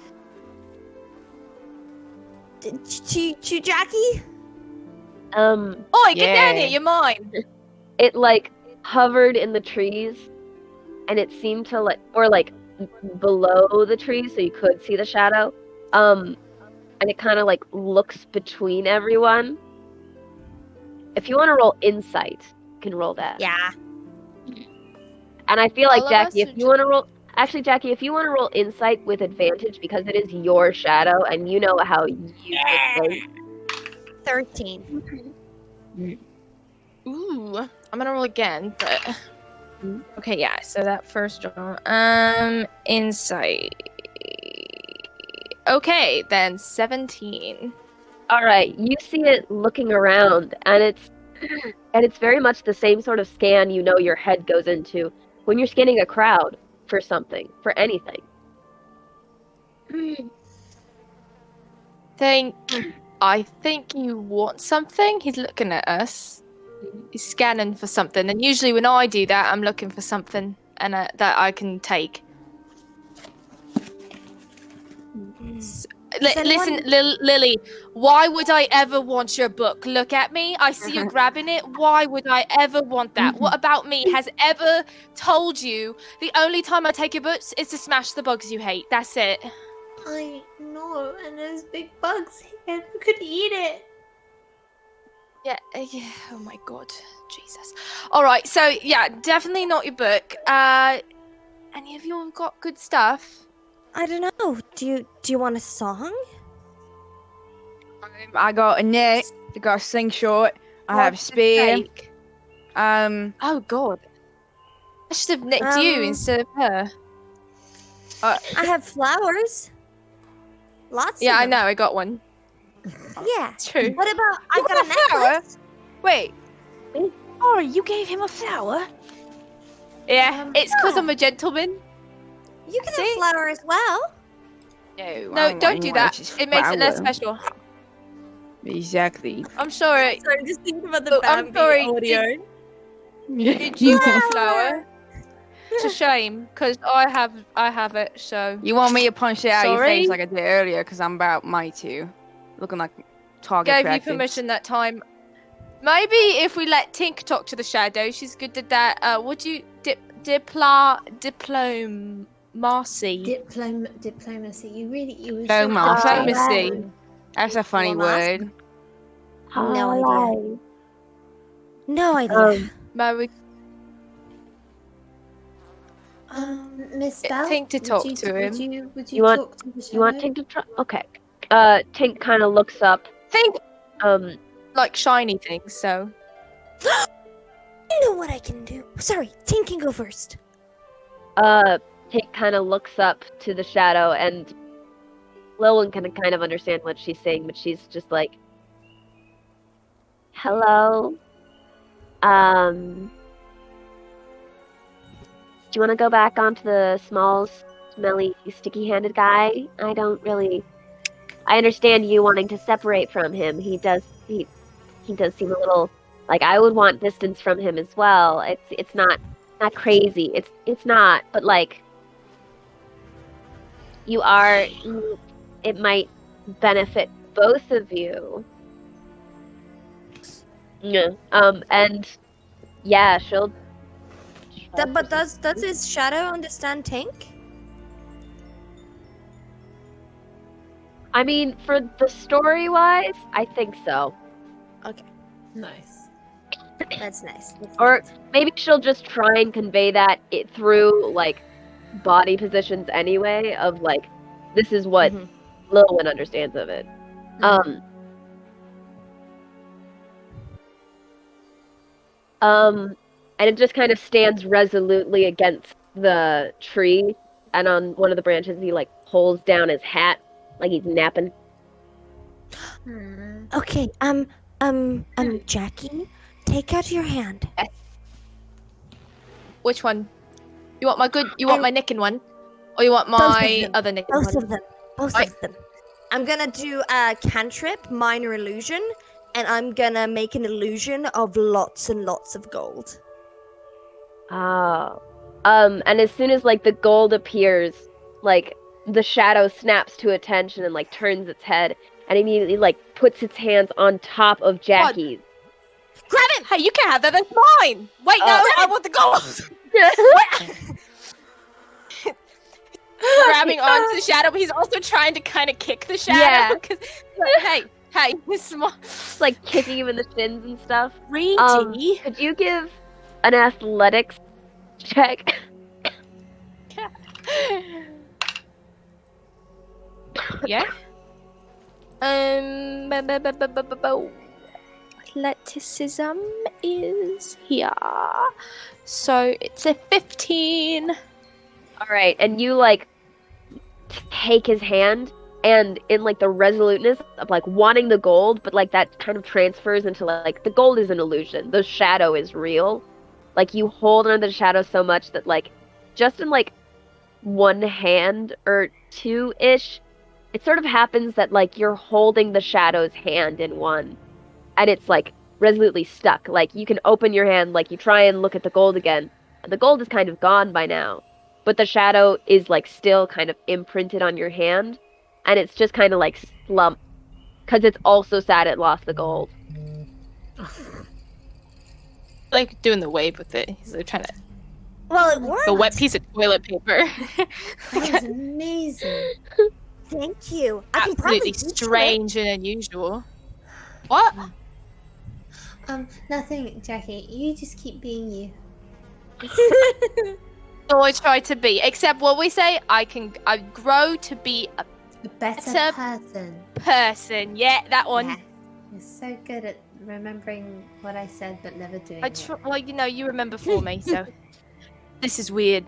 to Jackie? Oi, get down here, you're mine. It like hovered in the trees, and it seemed to like, or like below the trees, so you could see the shadow. And it kind of like looks between everyone. If you want to roll insight, you can roll that. Yeah. And I feel like All of Jackie, us if or you want to roll, actually Jackie, if you want to roll insight with advantage because it is your shadow and you know how you think. 13. Ooh, I'm gonna roll again, but okay, yeah. So that first roll, insight. Okay, then 17. All right, you see it looking around, and it's very much the same sort of scan you know your head goes into when you're scanning a crowd for something, for anything. I think you want something. He's looking at us. He's scanning for something, and usually when I do that, I'm looking for something and that I can take. Listen, Lily, why would I ever want your book? Look at me. I see you grabbing it. Why would I ever want that? What about me has ever told you the only time I take your books is to smash the bugs you hate? That's it. I know, and there's big bugs here. Who could eat it? Yeah. Oh my god. Jesus. All right. So, yeah, definitely not your book. Any of you have got good stuff? I don't know. Do you want a song? I got a net. I got a slingshot. I have a spear. Oh god. I should have nicked you instead of her. I have flowers. Lots. Yeah, of I them. know. I got one. Yeah. True. What about I got a necklace? Wait. Oh, you gave him a flower? Yeah, it's because I'm a gentleman. You can have flower as well. No, don't do that. It makes it less special. Exactly. I'm sorry. Sorry, just thinking about the I'm sorry. Did you want a flower? It's a shame because I have it. So You want me to punch it out of your face Sorry? like I did earlier because I'm about my two. Looking like target gave you practice. permission that time. Maybe if we let Tink talk to the shadow, she's good at that. Would you diplomacy? Diplomacy. You should Diplomacy. That's a funny Diplomacy. word. No idea. No idea. Maybe Miss Bell, Tink to talk to him. Would You want- talk to the You want shadow? Tink to try? Okay. Tink kind of looks up. Think Um, like shiny things. So I know what I can do. Sorry, Tink can go first. Tink kind of looks up to the shadow, and Lilwyn can kind of understand what she's saying, but she's just like, "Hello. Do you want to go back onto the small, smelly, sticky-handed guy? I understand you wanting to separate from him. He does seem a little like I would want distance from him as well. It's not crazy. It's not, but like it might benefit both of you. Yeah. And yeah, she'll. But does his shadow understand Tink? I mean, for the story-wise, I think so. Nice. That's nice. Or maybe she'll just try and convey that through like body positions anyway. Of like, this is what Lilwyn understands of it. And it just kind of stands resolutely against the tree, and on one of the branches, he like pulls down his hat like he's napping. Okay, Jackie, take out your hand. which one? You want my nicking one, or you want my other nicking Both one? of them. Both Right. of them. I'm gonna do a cantrip, minor illusion, and I'm gonna make an illusion of lots and lots of gold. Oh. And as soon as like the gold appears, like the shadow snaps to attention and like turns its head and immediately like puts its hands on top of Jackie's. Grab it! Hey, you can't have that. That's mine. Wait, no, I want the gold. Grabbing onto the shadow, but he's also trying to kind of kick the shadow. Yeah. 'Cause, hey, this small. Like kicking him in the shins and stuff. Greedy. Could you give an athletics check? Yeah. Athleticism is here. So it's a 15. All right, and you like take his hand and in like the resoluteness of like wanting the gold, but like that kind of transfers into like the gold is an illusion. The shadow is real. Like you hold on to the shadow so much that like just in like one hand or two-ish, it sort of happens that like you're holding the shadow's hand in one and it's like resolutely stuck. Like you can open your hand, like you try and look at the gold again, and the gold is kind of gone by now. But the shadow is like still kind of imprinted on your hand, and it's just kind of like slumped because it's also sad it lost the gold. Like doing the wave with it. He's like trying to Well, it worked. the wet piece of toilet paper. That was amazing. Thank you. I can probably Absolutely teach you it. strange and unusual. What? Nothing, Jackie. You just keep being you. So I try to be. Except what we say, I grow to be a A better Better- person. person. Yeah, that one. Yeah. You're so good at remembering what I said but never doing I it. well, you know, you remember for me, so this is weird.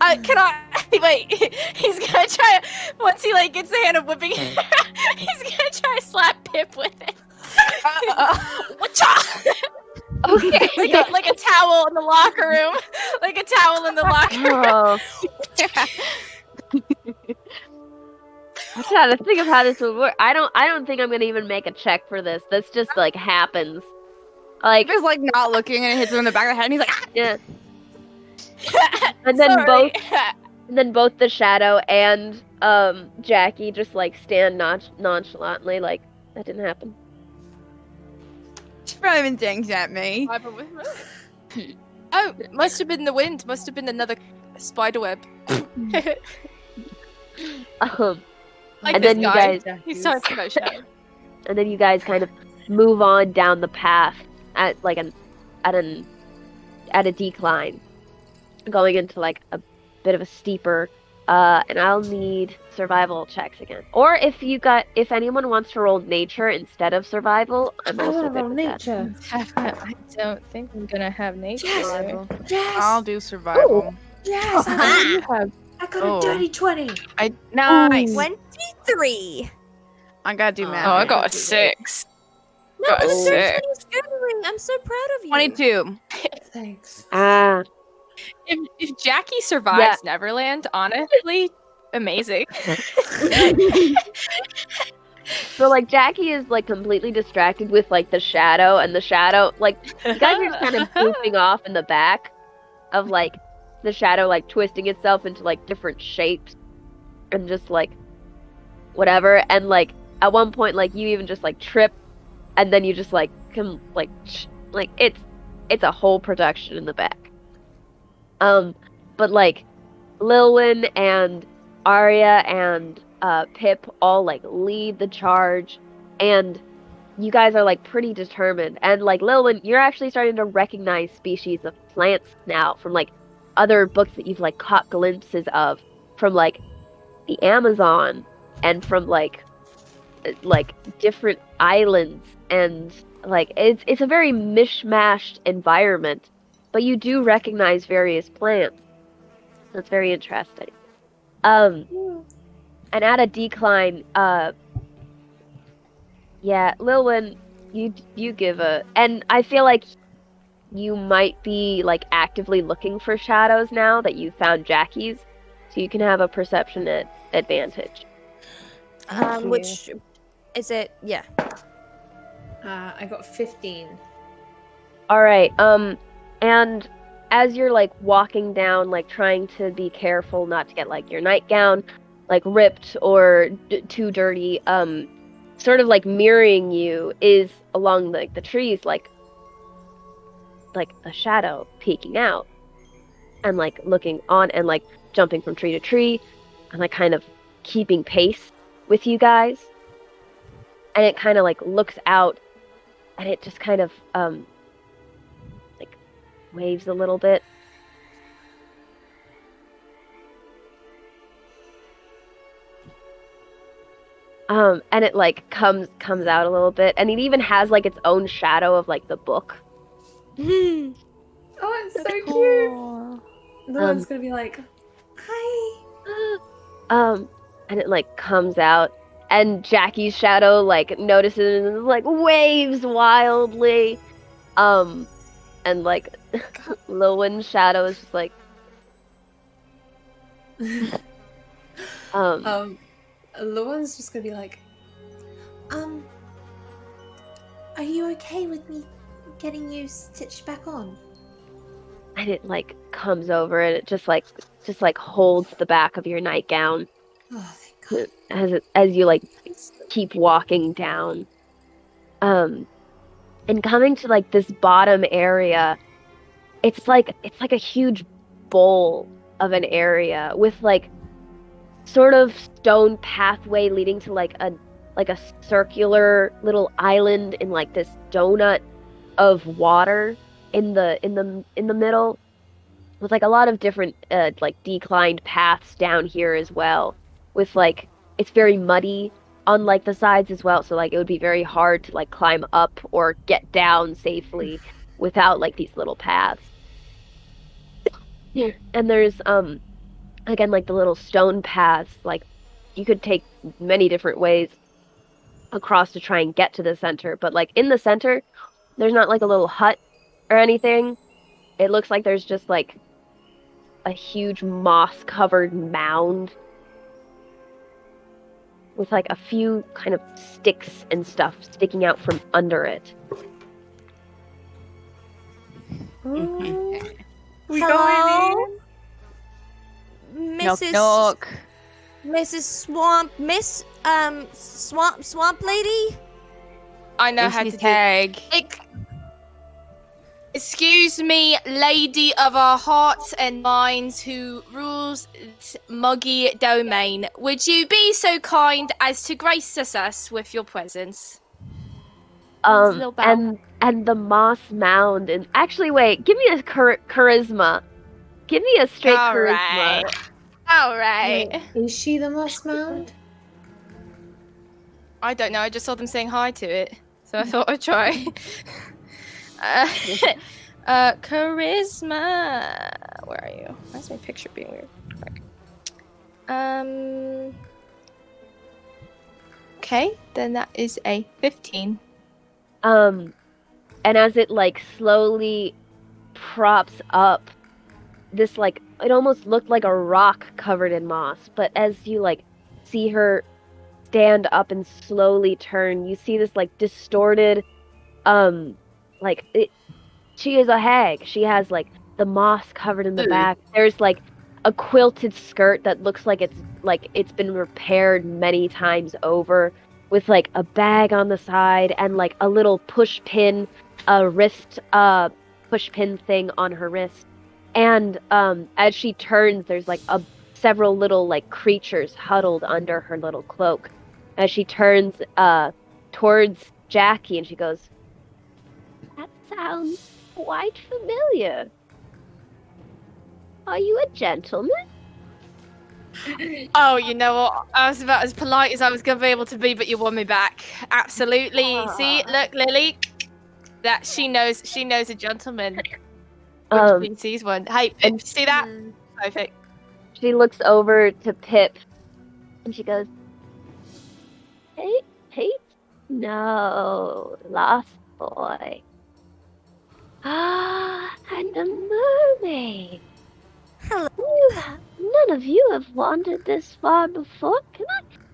Can I wait? He's gonna try once he like gets the hand of whipping. He's gonna try to slap Pip with it. Whatcha? Okay. like a towel in the locker room. Like a towel in the locker room. Oh, I'm trying to think of how this would work. I don't think I'm gonna even make a check for this. This just like happens. Like Just like not looking and it hits him in the back of the head and he's like, ah! yeah. And then Sorry. both the shadow and Jackie just like stand nonchalantly like that didn't happen. She's probably been dinged at me. Oh, must have been the wind. Must have been another spider web. Like And this then you guy. guys He's talking about shadow. and then you guys kind of move on down the path at like at a decline, going into like a bit of a steeper. And I'll need survival checks again. Or if anyone wants to roll nature instead of survival, I'm I also want to good roll with that. nature. I don't think I'm gonna have nature. Yes. I'll do survival. Yes. I got Oh. a dirty 20. Nice. 23. I gotta do math. Oh, I got a 6. No, Got a but a 6. 13 is good. I'm so proud of you. 22. Thanks. Ah, If Jackie survives Neverland, honestly, amazing. so like Jackie is like completely distracted with like the shadow, and the shadow like you guys are just kind of goofing off in the back of like the shadow like twisting itself into like different shapes and just like whatever, and like at one point like you even just like trip and then you just like come like it's a whole production in the back. But like Lilwyn and Arya and Pip all like lead the charge, and you guys are like pretty determined. And like Lilwyn, you're actually starting to recognize species of plants now from like other books that you've like caught glimpses of from like the Amazon and from like different islands, and like it's a very mishmashed environment, but you do recognize various plants. That's very interesting. And at a decline, yeah, Lilwyn, you give a, and I feel like you might be like actively looking for shadows now that you found Jackie's, so you can have a perception advantage. Which is it? Yeah. I got 15. All right. And as you're like walking down, like trying to be careful not to get like your nightgown like ripped or too dirty, sort of like mirroring you is along like the trees, like a shadow peeking out and like looking on and like jumping from tree to tree and like kind of keeping pace with you guys. And it kind of like looks out and it just kind of like waves a little bit. And it like comes out a little bit, and it even has like its own shadow of like the book. Oh, it's so cute. The one's gonna be like, hi. And it like comes out and Jackie's shadow like notices and like waves wildly. And like Lowen's shadow is just like Lauren's just gonna be like, Are you okay with me getting you stitched back on? and it like comes over and it just like holds the back of your nightgown Oh, thank God. as you like keep walking down. And coming to like this bottom area, it's like a huge bowl of an area with like sort of stone pathway leading to like a circular little island in like this donut of water in the middle, with like a lot of different like declined paths down here as well, with like it's very muddy on like the sides as well, so like it would be very hard to like climb up or get down safely without like these little paths. And there's again like the little stone paths, like you could take many different ways across to try and get to the center, but like in the center there's not like a little hut or anything. It looks like there's just like a huge moss covered mound with like a few kind of sticks and stuff sticking out from under it. We Hello? Knock, Mrs. knock. Mrs. Swamp Lady? I know Where's how my to tag? Excuse me, lady of our hearts and minds who rules this muggy domain. Would you be so kind as to grace us with your presence? Little bow. And the moss mound, and actually wait, give me a charisma. Give me a straight charisma. All right. wait, is she the moss mound? I don't know. I just saw them saying hi to it, so I thought I'd try. Charisma. Where are you? Why's my picture being weird? Okay, then that is a 15. And as it like slowly props up, this like it almost looked like a rock covered in moss, but as you like see her stand up and slowly turn, you see this like distorted like she is a hag. She has like the moss covered in the back. There's like a quilted skirt that looks like it's been repaired many times over, with like a bag on the side and like a little push pin thing on her wrist. And as she turns, there's like several little like creatures huddled under her little cloak. As she turns towards Jackie, and she goes, "That sounds quite familiar. Are you a gentleman?" Oh, you know what? I was about as polite as I was going to be able to be, but you won me back. Absolutely. See, look, Lily. That she knows a gentleman. When she sees one. Hey, Pip, see that? Perfect. She looks over to Pip, and she goes, "Hey, Pete? No, lost boy. Ah, and a mermaid. Hello. None of you have wandered this far before.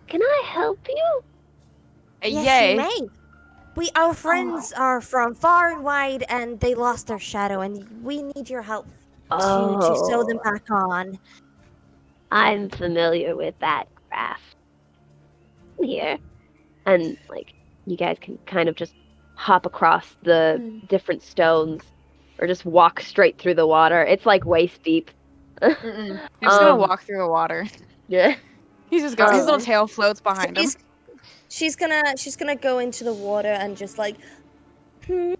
Can I help you?" Yes, you may. Our friends are from far and wide, and they lost their shadow, and we need your help to sew them back on. I'm familiar with that craft. Here. And like you guys can kind of just hop across the different stones or just walk straight through the water. It's like waist deep. He's gonna walk through the water. Yeah. He's just going. His little tail floats behind him. She's gonna go into the water and just like little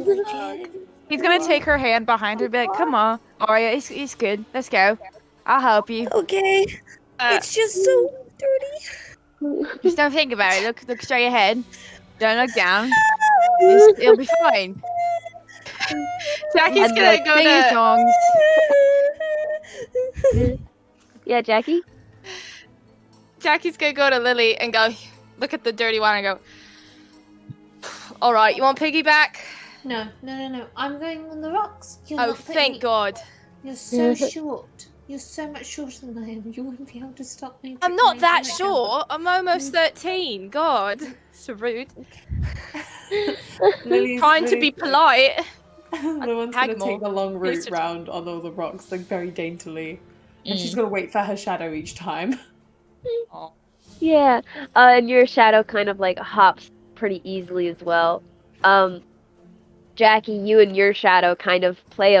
legend. He's gonna take her hand behind her and be like, "Come on, Arya, it's good. Let's go. I'll help you." Okay. It's just so dirty. Just don't think about it. Look straight ahead. Don't look down. It'll be fine. Jackie's gonna go sing to... songs. Yeah, Jackie? Jackie's gonna go to Lily and go, look at the dirty one and go, all right, you want piggyback? No. I'm going on the rocks. You're Oh, not putting thank me- God. You're so short. You're so much shorter than I am. You wouldn't be able to stop me. I'm not that making short. I'm almost 13. God, so rude. Trying to be polite. The one's Hag going to take more. the long route to- round on all the rocks, like very daintily. And she's going to wait for her shadow each time. Yeah, and your shadow kind of like hops pretty easily as well. Jackie, you and your shadow kind of play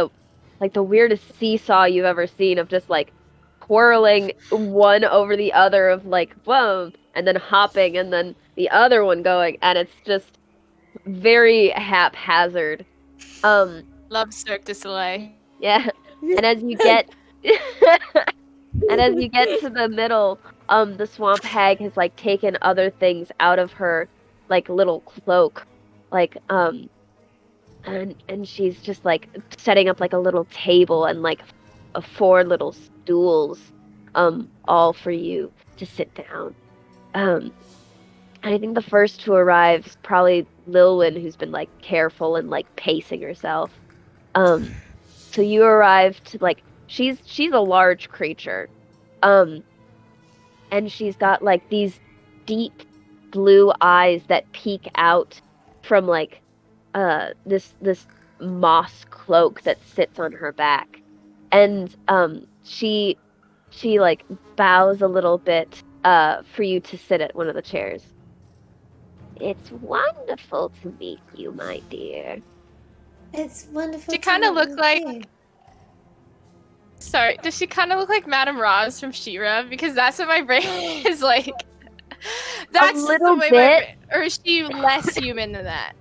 like the weirdest seesaw you've ever seen of just like twirling one over the other of like boom, and then hopping, and then the other one going, and it's just very haphazard. Love Cirque du Soleil. Yeah, and as you get and as you get to the middle, the swamp hag has like taken other things out of her like little cloak, like and she's just like setting up like a little table and like 4 little stools, all for you to sit down. And I think the first to arrive is probably Lilwyn, who's been like careful and like pacing herself. So you arrive to like she's a large creature, and she's got like these deep blue eyes that peek out from like this moss cloak that sits on her back, and she like bows a little bit for you to sit at one of the chairs. It's wonderful to meet you, my dear. It's wonderful. She to kind of meet looks you like. too. Sorry, does she kind of look like Madame Roz from She-Ra? Because that's what my brain is like. That's little the way bit. or is she less human than that?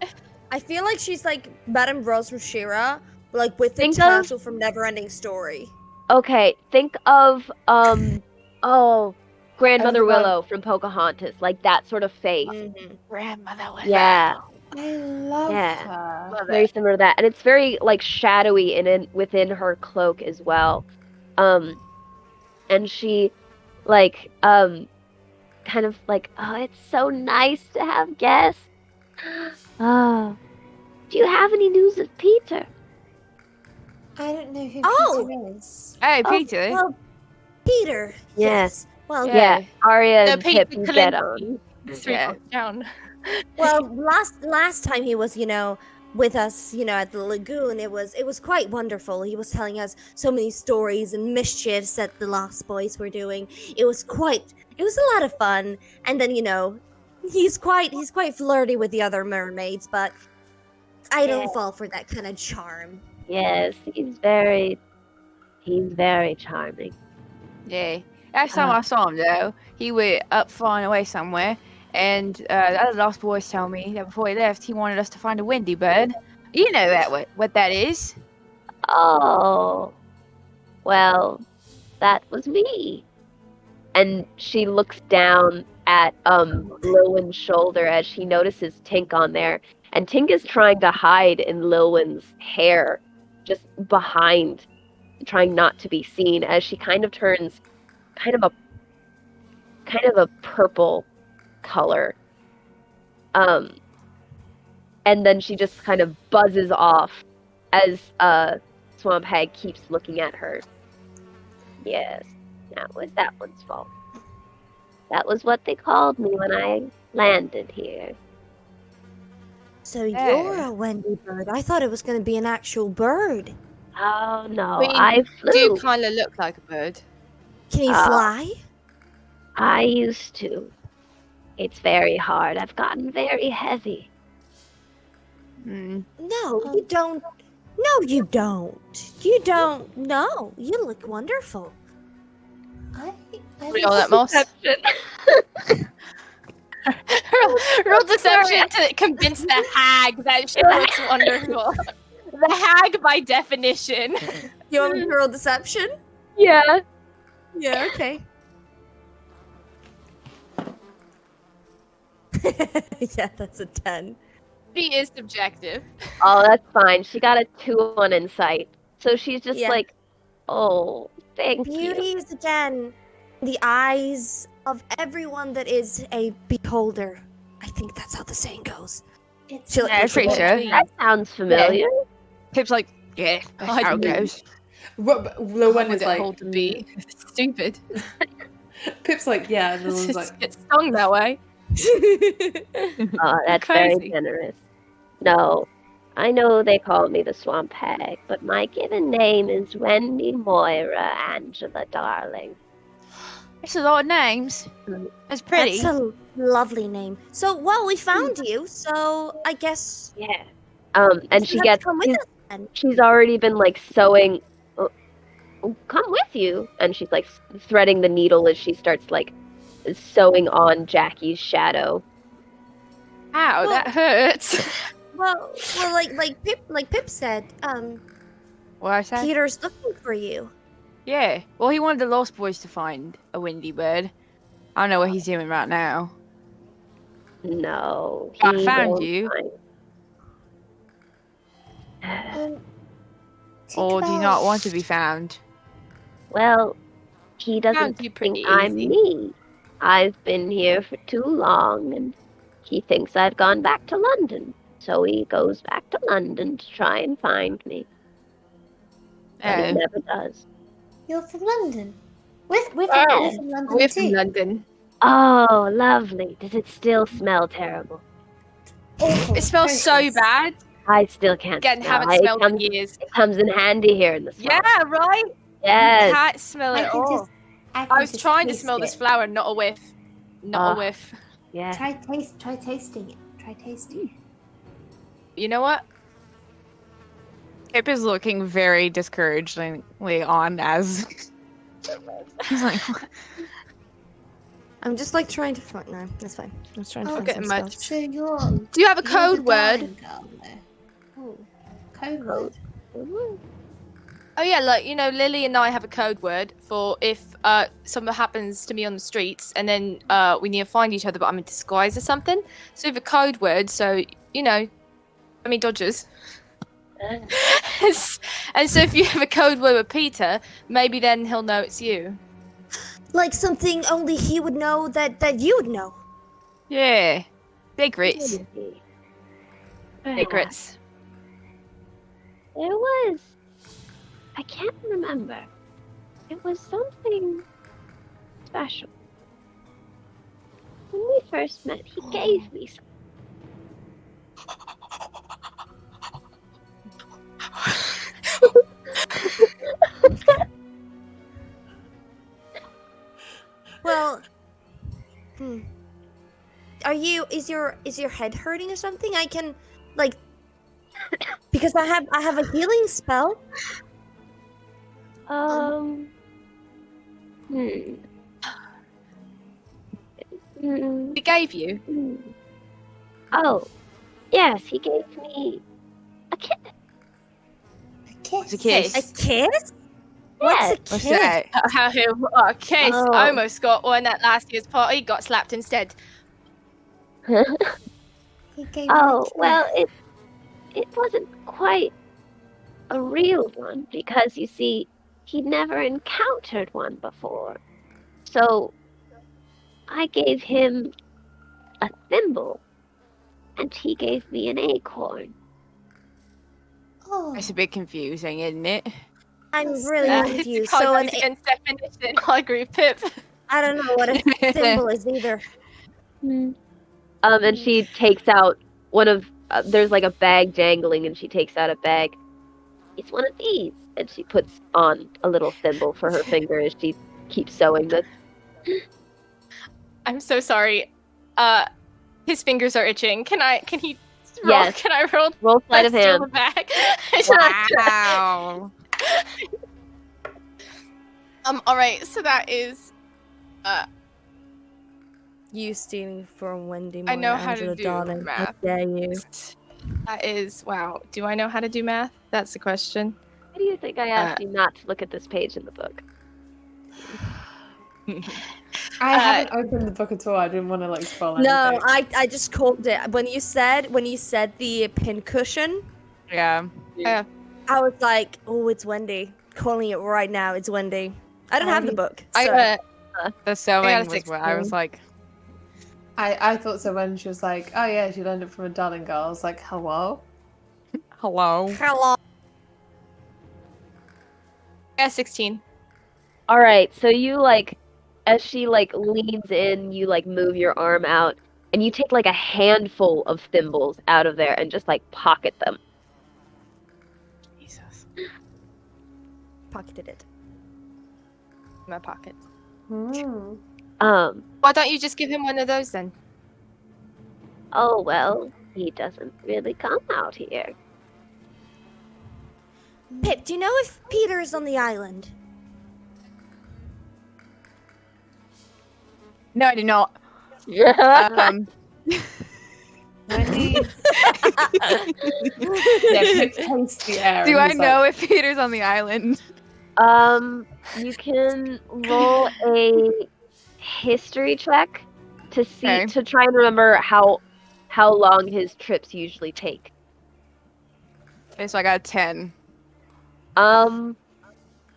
I feel like she's like Madame Rose from She-Ra, but like with the Think of- turtle from Neverending Story. Okay, think of Grandmother Everyone- Willow from Pocahontas, like that sort of face. Grandmother was Yeah, I love Yeah. her. Love very it. similar to that, and it's very like shadowy within her cloak as well. And she like kind of like, oh, it's so nice to have guests. Oh, do you have any news of Peter? I don't know who Oh! Peter is. Hey, Oh, Peter. Well, Peter. Yeah. Yes. Well, Yeah, Arya The and Pip, Peter you get Kalinske. on. It's 3 Yeah. blocks down. well, last time he was, with us, at the lagoon, it was quite wonderful. He was telling us so many stories and mischiefs that the Lost Boys were doing. It was a lot of fun. And then, he's quite flirty with the other mermaids, but I don't fall for that kind of charm. Yes, he's very charming. Yeah. Last time I saw him, though, he went up flying away somewhere, and the other Lost Boys told me that before he left, he wanted us to find a Wendy bird. You know what that is. Oh, well, that was me. And she looks down at Lilwyn's shoulder as she notices Tink on there, and Tink is trying to hide in Lilwyn's hair, just behind, trying not to be seen, as she kind of turns kind of a purple color. And then she just kind of buzzes off as Swamp Hag keeps looking at her. Yes, that was that one's fault. That was what they called me when I landed here. So you're a Wendy bird. I thought it was going to be an actual bird. Oh no, We I flew. do kind of look like a bird. Can you Oh. fly? I used to. It's very hard. I've gotten very heavy. Mm. No, you don't. No, you don't. You don't. No, you look wonderful. I Roll that moss. Roll deception to convince the hag that she looks wonderful. The hag, by definition. You want me to roll deception? Yeah. Yeah, okay. Yeah, that's a 10. She is subjective. Oh, that's fine. She got a 2 on insight. So she's just Yeah. like, oh, thank you. Beauties again. The eyes of everyone that is a beholder. I think that's how the saying goes. It's She'll- Yeah, pretty sure. That sounds familiar. Pip's like, yeah, that's I how it didn't- goes. Wendy's it like, hold to be? Stupid. Pip's like, yeah, and It's Lil's like, it's sung that way. Oh, that's very Crazy. generous. No, I know they call me the Swamp Hag, but my given name is Wendy Moira Angela Darling. It's a lot of names. It's pretty. That's a lovely name. So, well, we found you, so I guess Yeah. And she you have gets to come with us then. she's already been like sewing. Come with you, and she's like threading the needle as she starts like sewing on Jackie's shadow. Ow, Well- that hurts. Well, like Pip said, What I said? Peter's looking for you. Yeah. Well, he wanted the Lost Boys to find a windy bird. I don't know what he's doing right now. No, I he found won't you. find- Or do you not want to be found? Well, he doesn't Found you pretty think I'm easy. me. I've been here for too long, and he thinks I've gone back to London. So he goes back to London to try and find me. But he Oh. never does. You're from London. We're from London We're too. from London. Oh, lovely. Does it still smell terrible? Awful. It smells so Atrocious. bad. I still can't Again, smell. haven't It smelled in comes, years. it comes in handy here in the swamp. Yeah, right? Yes. Can't smell I it at can all. just. I I was trying to smell this flower, not a whiff. Not a Ah. whiff. Yeah. Try tasting it. Try tasting it. You know what? Pip is looking very discouragingly on as. He's like, I'm just like trying to find. No, that's fine. I'm just trying to Oh, find getting some much. stuff. So you're. Do you have a you're code the word? darling girl there. Oh, code word. Oh yeah, like Lily and I have a code word for if something happens to me on the streets, and then we need to find each other, but I'm in disguise or something. So we have a code word. So Dodgers. And so if you have a code word with Peter, maybe then he'll know it's you. Like something only he would know that you would know. yeah. Secrets. Secrets. There was. I can't remember. It was something special. When we first met, he gave me something. Well, is your head hurting or something? I can, like, because I have a healing spell. Hmm. He gave you. Oh, yes, he gave me a kiss. A kiss. It's a kiss. A kiss? What's a Yes. kiss? What's that? Oh, case. Oh. I almost got one at last year's party. Got slapped instead. He gave you a Oh, kiss. well, it wasn't quite a real one because, you see, he'd never encountered one before. So I gave him a thimble, and he gave me an acorn. Oh, It's a bit confusing, isn't it? I'm That's really nice. confused. Can't So go an, against definition. I agree with Pip. I don't know what a symbol is either. And she takes out one of there's like a bag jangling, and she takes out a bag. It's one of these, and she puts on a little thimble for her finger as she keeps sewing this. I'm so sorry. His fingers are itching. Can he roll? Yes. Can I roll? Roll sleight of steal hand. the bag? Wow. All right. So that is. You stealing from Wendy, I know Moira, how to Angela, do darling. How math. dare you? That is wow. Do I know how to do math? That's the question. Why do you think I asked you not to look at this page in the book? I haven't opened the book at all. I didn't want to like spoil No, anything. I just called it when you said the pincushion. Yeah. I was like, oh, it's Wendy. Calling it right now. It's Wendy. I don't have the book. I so- gotta. The I sewing got a was what I was 16. like, I thought so when she was like, oh yeah, she learned it from a darling girl. I was like, hello? hello. Hello. I got a 16. All right, so you like, as she like leans in, you like move your arm out, and you take like a handful of thimbles out of there and just like pocket them. Jesus. Pocketed it. In my pocket. Hmm. Why don't you just give him one of those then? Oh well, he doesn't really come out here. Pip, do you know if Peter is on the island? No, I did not. Wendy. Yeah, Pip tastes the air. Do and I he's know like, if Peter's on the island? You can roll a history check to see Okay. to try and remember how long his trips usually take. Okay, so I got a 10.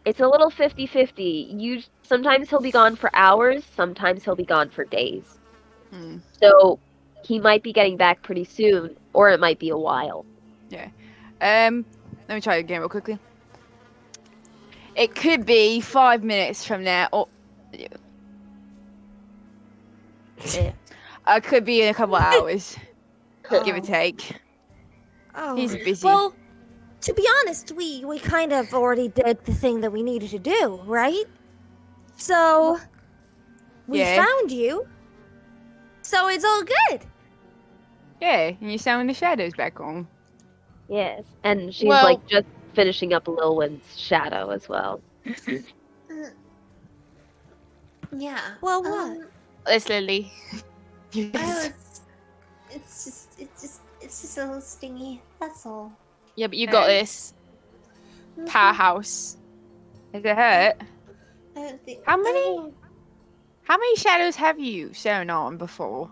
It's a little 50-50. Sometimes he'll be gone for hours, sometimes he'll be gone for days. Hmm. So he might be getting back pretty soon, or it might be a while. Let me try it again real quickly. It could be 5 minutes from now, or Yeah. it could be in a couple of hours, give or take. Oh. He's busy. Well, to be honest, we kind of already did the thing that we needed to do, right? So we Yeah. found you. So it's all good. Yeah, and you sound the shadows back on. Yes, and she's Well- like just finishing up Lilwyn's shadow as well. Yeah. Well, what? It's Lily. Oh, it's just a little stingy. That's all. Yeah, but you got Hey. this. Powerhouse. Does it hurt? I don't think. How many? Oh, How many shadows have you sewn on before?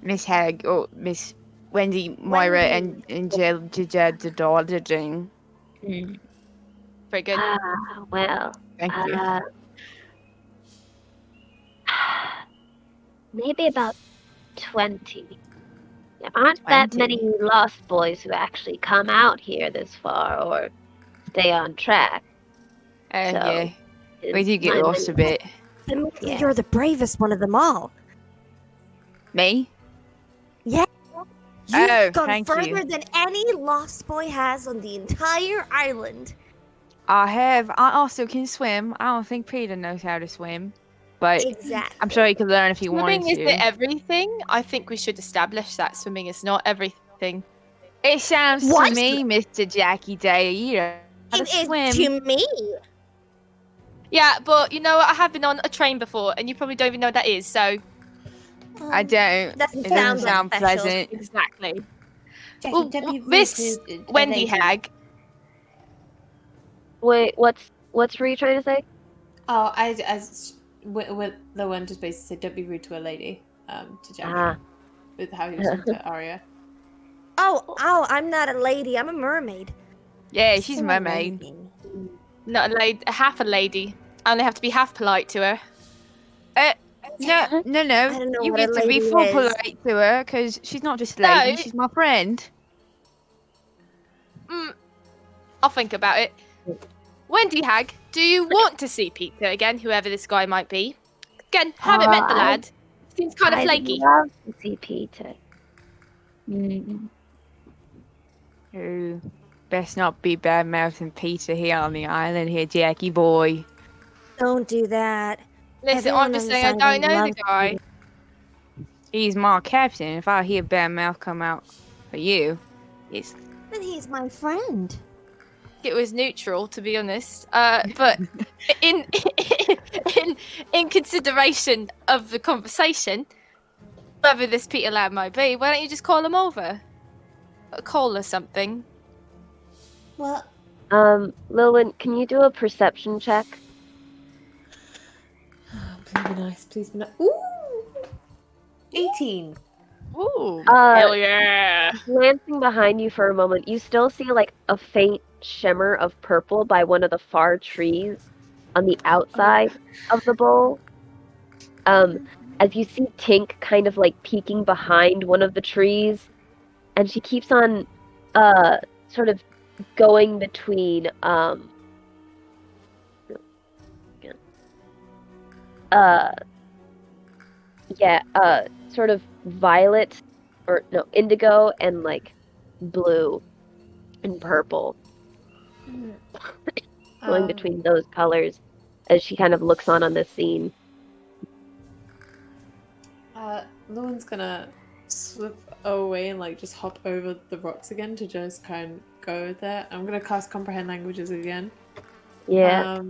Miss Hag, or Miss Wendy, Moira, and Jading. Very good. Well, Thank you. maybe about 20. There aren't that 20. many lost boys who actually come out here this far or stay on track. So, Yeah, we in do get my lost a many- bit. Yeah. You're the bravest one of them all. Me? You've Oh, gone thank further you. than any lost boy has on the entire island. I have. I also can swim. I don't think Peter knows how to swim, but Exactly. I'm sure he could learn if he wanted Swimming to. isn't everything. I think we should establish that swimming is not everything. It sounds What? to me, Mr. Jackie Day, you know how to It is swim. to me. Yeah, but you know what? I have been on a train before, and you probably don't even know what that is. So I don't. Doesn't It doesn't sound sound special. pleasant. exactly. Jackie, Well, don't be rude Miss to a Wendy lady. Hag. Wait, what's were you trying to say? oh, with the one just basically said, don't be rude to a lady, to Jackie. Ah. With how he was talking to Arya. Oh, I'm not a lady. I'm a mermaid. Yeah, she's a So mermaid. amazing. Not a lady, half a lady. I only have to be half polite to her. No. I don't know You what a get to be lady full is. polite to her because she's not just a No. lady, she's my friend. I'll think about it. Wendy Hag, do you want to see Peter again, whoever this guy might be? Again, haven't met the lad. Seems kind of I'd flaky. love to see Peter. Mm. Oh, best not be bad mouthing Peter here on the island here, Jackie boy. Don't do that. Listen, Everyone I'm just on this saying I don't island know the loves guy. Peter. He's my captain. If I hear bad mouth come out for you, it's And he's my friend. It was neutral, to be honest. But in consideration of the conversation, whoever this Peter lad might be, why don't you just call him over? A call or something. Well, Lilwyn, can you do a perception check? Please be nice, please be nice. Ooh! 18. ooh. Hell yeah! Glancing behind you for a moment, you still see like a faint shimmer of purple by one of the far trees on the outside of the bowl. As you see Tink kind of like peeking behind one of the trees, and she keeps on sort of going between sort of violet or no, indigo and like blue and purple. Going between those colors as she kind of looks on this scene. Lauren's gonna slip away and like just hop over the rocks again to just kind of go there. I'm gonna cast comprehend languages again. Yeah.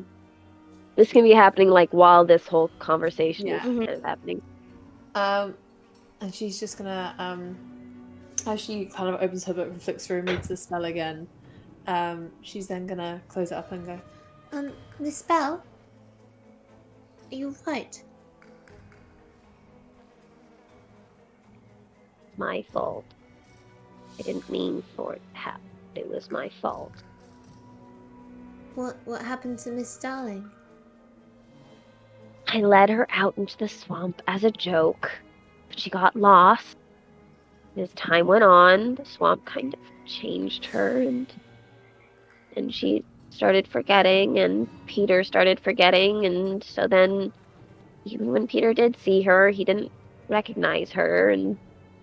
This can be happening like while this whole conversation is Yeah. kind of happening. And she's just gonna as she kind of opens her book and flicks through and reads the spell again, she's then gonna close it up and go, The spell? Are you right? My fault. I didn't mean for it to happen. It was my fault. What happened to Miss Darling? I led her out into the swamp as a joke, but she got lost. As time went on, the swamp kind of changed her, and she started forgetting, and Peter started forgetting, and so then even when Peter did see her, he didn't recognize her,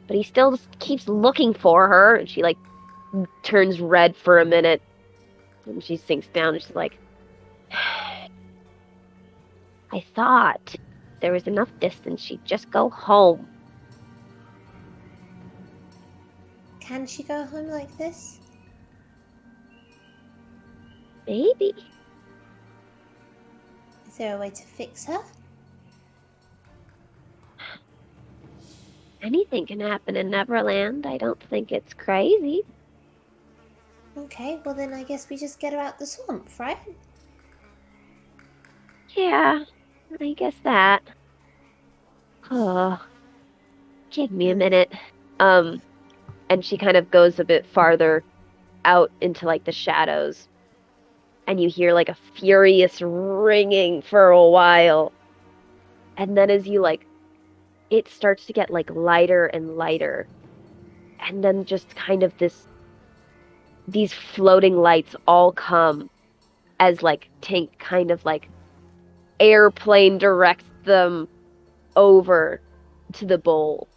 but he still just keeps looking for her, and she like turns red for a minute, and she sinks down, and she's like, I thought there was enough distance she'd just go home. Can she go home like this? Maybe. Is there a way to fix her? Anything can happen in Neverland. I don't think it's crazy. Okay, well then I guess we just get her out the swamp, right? Yeah, I guess that. Oh, give me a minute. And she kind of goes a bit farther out into like the shadows. And you hear like a furious ringing for a while. And then as you like, it starts to get like lighter and lighter. And then just kind of these floating lights all come as like Tink kind of like airplane directs them over to the bowl.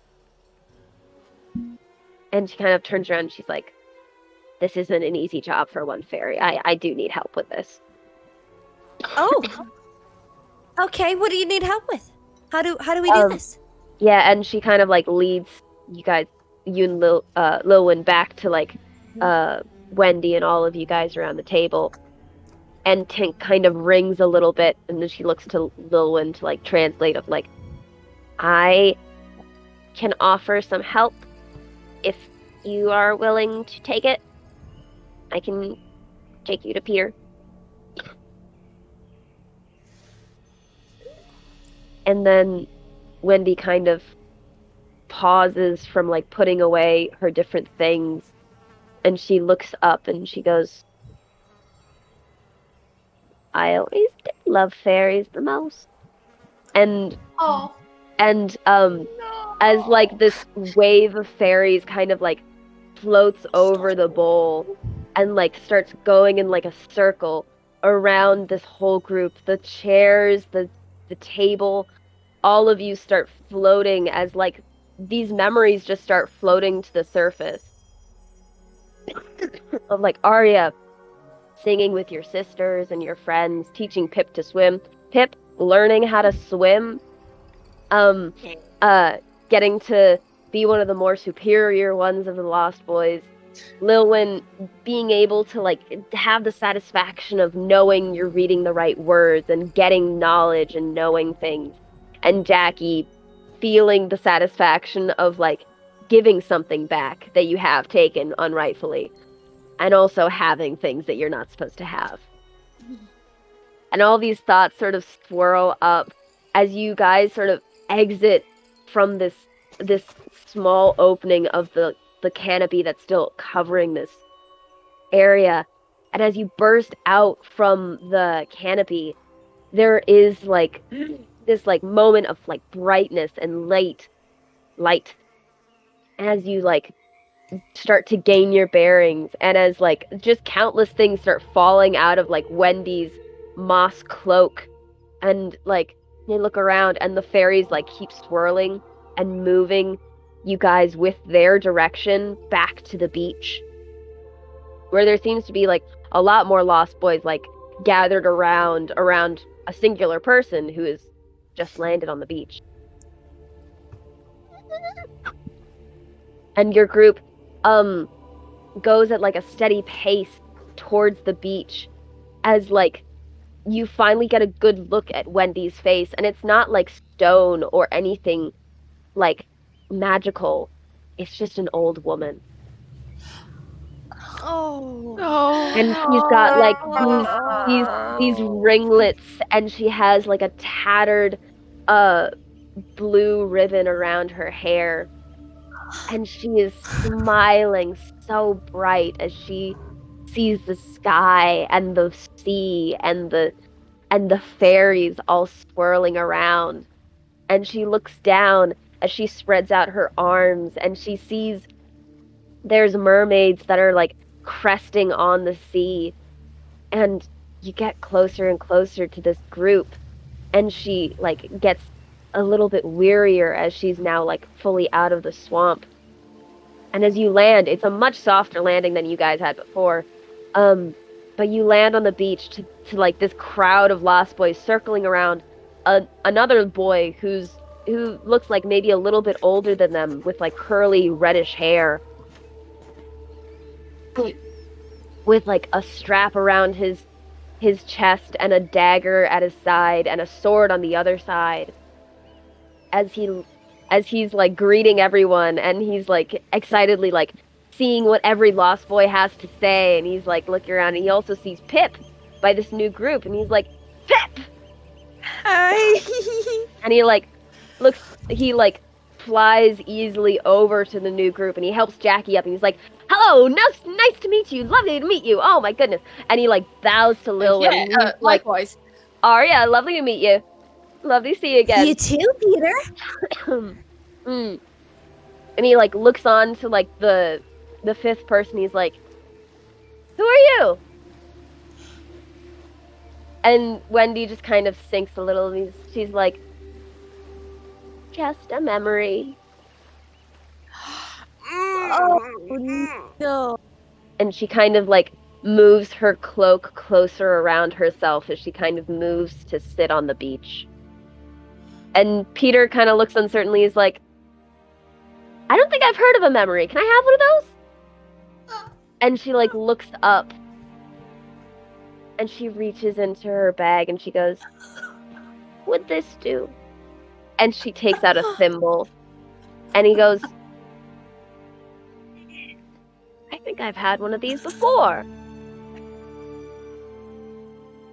And she kind of turns around and she's like, this isn't an easy job for one fairy. I do need help with this. Oh. Okay, what do you need help with? How do we do this? Yeah, and she kind of like leads you guys, you and Lilwyn back to like Wendy and all of you guys around the table. And Tink kind of rings a little bit, and then she looks to Lilwyn to like translate of like, I can offer some help if you are willing to take it. I can take you to Peter. And then Wendy kind of pauses from like putting away her different things, and she looks up and she goes, I always did love fairies the most. And as like this wave of fairies kind of like floats over the bowl and like starts going in like a circle around this whole group, the chairs, the table, all of you start floating as like these memories just start floating to the surface of like Arya singing with your sisters and your friends, teaching Pip to swim, Pip learning how to swim, getting to be one of the more superior ones of the Lost Boys, Lilwyn being able to like have the satisfaction of knowing you're reading the right words and getting knowledge and knowing things, and Jackie feeling the satisfaction of like giving something back that you have taken unrightfully, and also having things that you're not supposed to have. And all these thoughts sort of swirl up as you guys sort of exit from this small opening of the canopy that's still covering this area. And as you burst out from the canopy, there is like this like moment of like brightness and light as you like start to gain your bearings, and as like just countless things start falling out of like Wendy's moss cloak, and like they look around and the fairies like keep swirling and moving you guys with their direction back to the beach, where there seems to be like a lot more lost boys like gathered around a singular person who has just landed on the beach. And your group goes at like a steady pace towards the beach as like you finally get a good look at Wendy's face, and it's not like stone or anything like magical. It's just an old woman. Oh. And she's got like these ringlets, and she has like a tattered blue ribbon around her hair. And she is smiling so bright as she sees the sky and the sea and the fairies all swirling around. And she looks down as she spreads out her arms, and she sees there's mermaids that are like cresting on the sea. And you get closer and closer to this group, and she like gets a little bit wearier as she's now like fully out of the swamp. And as you land, it's a much softer landing than you guys had before. But you land on the beach to like this crowd of lost boys circling around another boy who looks like maybe a little bit older than them, with like curly reddish hair, with like a strap around his chest and a dagger at his side and a sword on the other side. As he's like greeting everyone, and he's like excitedly like seeing what every lost boy has to say, and he's like looking around, and he also sees Pip by this new group, and he's like, Pip! Hi. And he like flies easily over to the new group, and he helps Jackie up, and he's like, hello, nice to meet you, lovely to meet you, oh my goodness. And he like bows to Lil. Yeah, likewise. Aria, lovely to meet you. Lovely to see you again. You too, Peter. And he like looks on to like the fifth person. He's like, who are you? And Wendy just kind of sinks a little, and she's like, just a memory. Oh no. And she kind of like moves her cloak closer around herself as she kind of moves to sit on the beach. And Peter kind of looks uncertainly. He's like, I don't think I've heard of a memory. Can I have one of those? And she like looks up, and she reaches into her bag, and she goes, would this do? And she takes out a thimble, and he goes, I think I've had one of these before.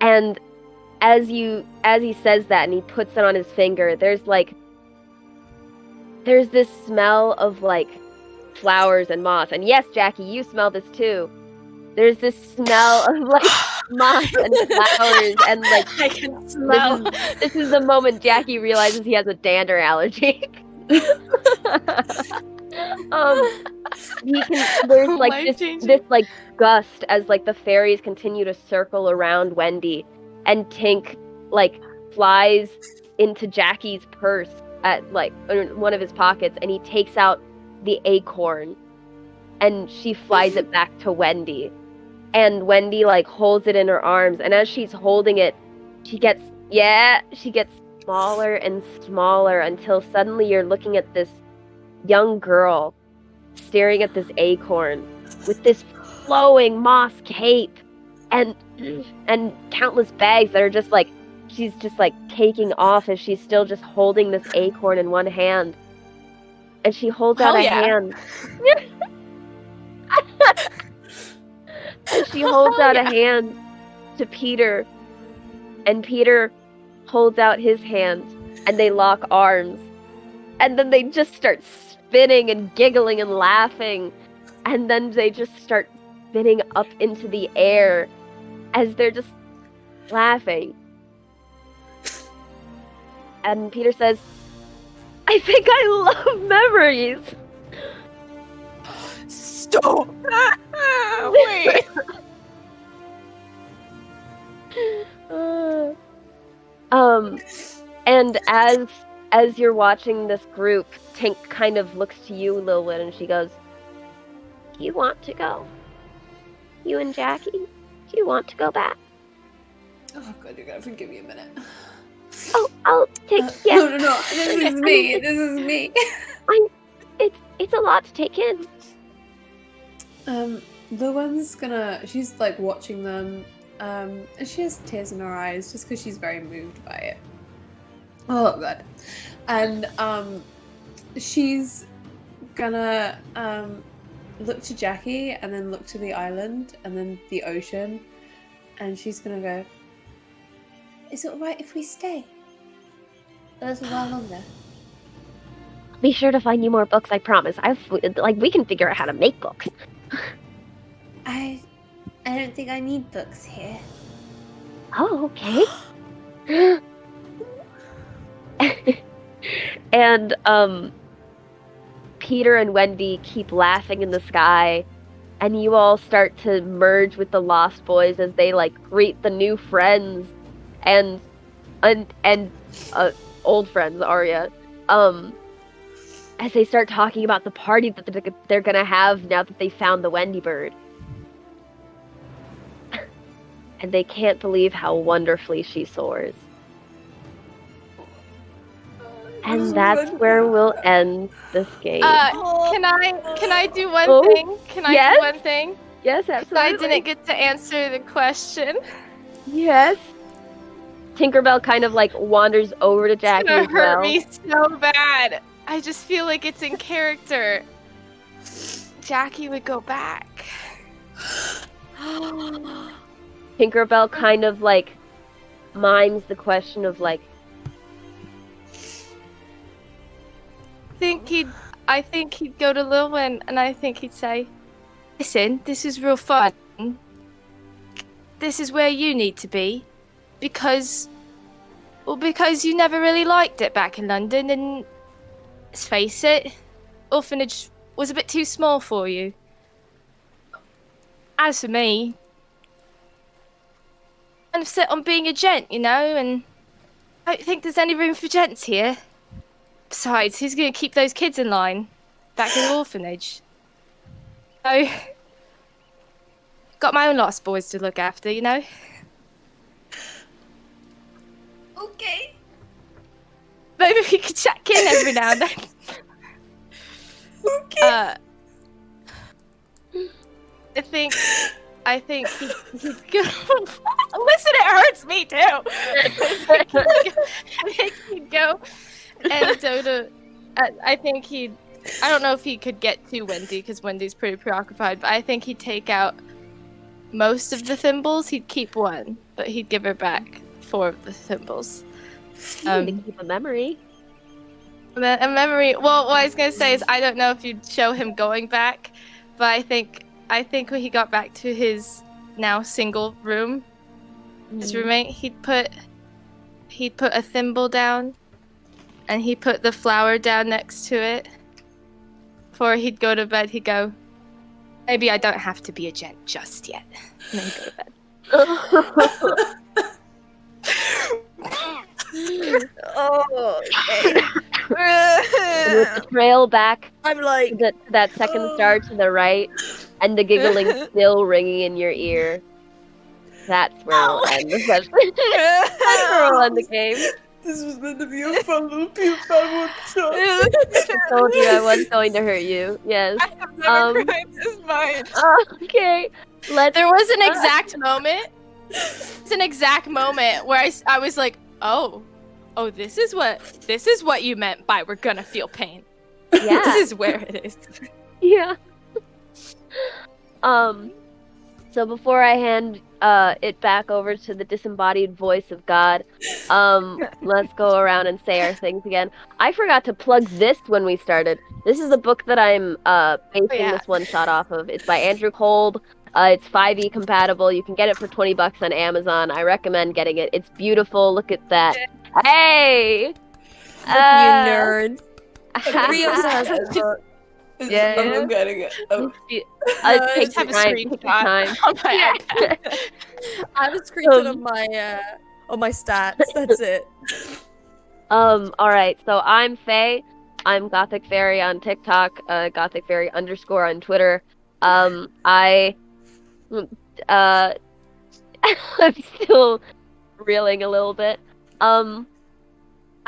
And as he says that and he puts it on his finger, there's this smell of like flowers and moss. And yes, Jackie, you smell this too. There's this smell of like moss and flowers, and like I can smell. This is the moment Jackie realizes he has a dander allergy. There's like this like gust as like the fairies continue to circle around Wendy, and Tink like flies into Jackie's purse at like one of his pockets, and he takes out the acorn, and she flies it back to Wendy, and Wendy like holds it in her arms, and as she's holding it, she gets smaller and smaller until suddenly you're looking at this young girl staring at this acorn with this flowing moss cape and countless bags that are just like, she's just like taking off as she's still just holding this acorn in one hand. And she holds out a hand. And she holds out a hand to Peter, and Peter holds out his hand, and they lock arms. And then they just start spinning and giggling and laughing. And then they just start spinning up into the air as they're just laughing. And Peter says, I think I love memories. Stop. Wait. And as you're watching this group, Tink kind of looks to you, Lilwyn, and she goes, "Do you want to go? You and Jackie? Do you want to go back?" Oh god, you're gonna have to give me a minute. Oh, I'll take. Yeah. No. This is me. This is me. It's a lot to take in. The one's she's like watching them, and she has tears in her eyes just because she's very moved by it. Oh god. And she's gonna look to Jackie and then look to the island and then the ocean, and she's gonna go, "Is it alright if we stay a little while longer?" Be sure to find you more books, I promise. We can figure out how to make books. I don't think I need books here. Oh, okay. And Peter and Wendy keep laughing in the sky, and you all start to merge with the Lost Boys as they like greet the new friends and old friends, Arya. As they start talking about the party that they're gonna have now that they found the Wendy bird. And they can't believe how wonderfully she soars. And that's where we'll end this game. Can I do one Oh, thing? Can I yes? do one thing? Yes, absolutely. I didn't get to answer the question. Yes. Tinkerbell kind of like wanders over to Jackie It's as gonna hurt well. me so bad. I just feel like it's in character. Jackie would go back. Tinkerbell kind of like mimes the question of like, I think he'd go to Lilwyn and I think he'd say, "Listen, this is real fun. This is where you need to be. Because you never really liked it back in London, and let's face it, orphanage was a bit too small for you. As for me, I'm set on being a gent, you know, and I don't think there's any room for gents here. Besides, who's going to keep those kids in line back in the orphanage? So, got my own Lost Boys to look after, you know? Okay. Maybe we could check in every now and then." Okay. I think he'd go. Listen, it hurts me too. I think he'd go and go to. I don't know if he could get to Wendy because Wendy's pretty preoccupied, but I think he'd take out most of the thimbles. He'd keep one, but he'd give her back 4 of the thimbles. to keep a memory. A memory. Well, what I was gonna say is I don't know if you'd show him going back, but I think when he got back to his now single room, his roommate, he'd put a thimble down, and he put the flower down next to it. Before he'd go to bed, he'd go, "Maybe I don't have to be a gent just yet." And then he'd go to bed. Oh, okay. And with the trail back I'm like, to that second star to the right, and the giggling still ringing in your ear, that's where we'll end the session. That's where we'll end the game. This was meant to be a fun little one shot. I told you I was going to hurt you. Yes. I have never cried this much. Okay. There was an exact moment. It's an exact moment where I was like, oh, this is what you meant by we're gonna feel pain. Yeah. This is where it is. Yeah. So before I hand it back over to the disembodied voice of God, let's go around and say our things again. I forgot to plug this when we started. This is the book that I'm basing this one shot off of. It's by Andrew Cold. It's 5e compatible. You can get it for $20 on Amazon. I recommend getting it. It's beautiful. Look at that. Hey! you nerd. Rio has a book. Yeah. I'm getting it. Oh. Take have your a time. Take your screenshot time. on my iPad. I have a screenshot of my stats. That's it. All right. So I'm Faye. I'm Gothic Fairy on TikTok. Gothic Fairy _ on Twitter. I I'm still reeling a little bit.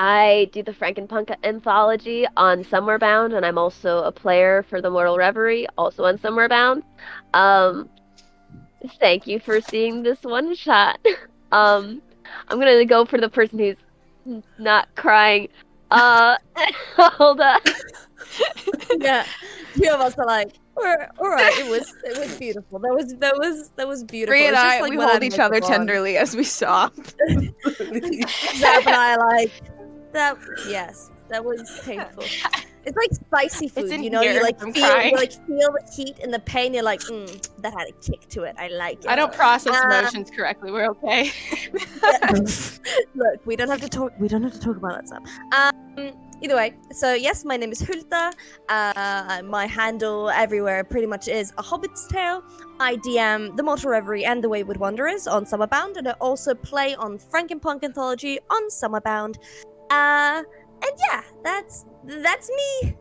I do the Frankenpunk anthology on Somewhere Bound, and I'm also a player for the Mortal Reverie, also on Somewhere Bound. Thank you for seeing this one shot. I'm gonna go for the person who's not crying. Hold on. Yeah, two of us are like, all right. It was beautiful. That was beautiful. Bree and It's just I, like we when hold I each make other a bond. tenderly as we sob. Zab and I are like that. Yes, that was painful. It's like spicy food, in you know. here. You like I'm feel, crying. you like feel the heat and the pain. You're like, that had a kick to it. I like it. I don't process emotions correctly. We're okay. Look, we don't have to talk. We don't have to talk about that stuff. Either way, so yes, my name is Hulta. My handle everywhere pretty much is A Hobbit's Tale. I DM The Mortal Reverie and The Wayward Wanderers on Summerbound, and I also play on Frankenpunk Anthology on Summerbound. And yeah, that's me.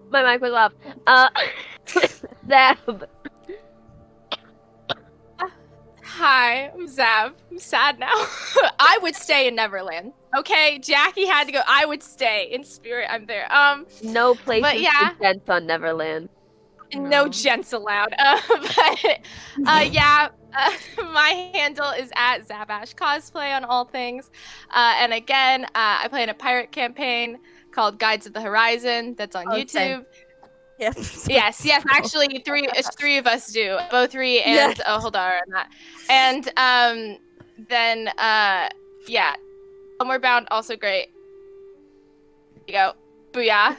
My mic was off. Zab. Hi, I'm Zav. I'm sad now. I would stay in Neverland. Okay, Jackie had to go. I would stay in spirit. I'm there. No places But yeah. for gents on Neverland. No gents allowed. My handle is at Zabash Cosplay on all things. And again, I play in a pirate campaign called Guides of the Horizon. That's on YouTube. Same. Yep. Yes. Actually, three of us do. Both Ree and hold on that. And then Homeward Bound also great. There you go. Booyah.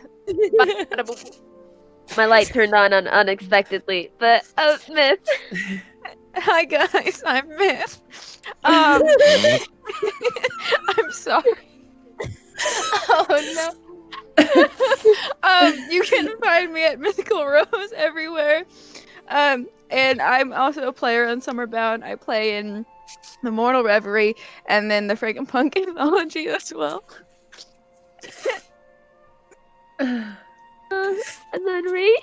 My light turned on unexpectedly, but Myth. Hi guys, I'm Myth. I'm sorry. Oh no. You can find me at Mythical Rose everywhere. And I'm also a player on Summerbound. I play in the Mortal Reverie and then the Frankenpunk anthology as well. And then Ree.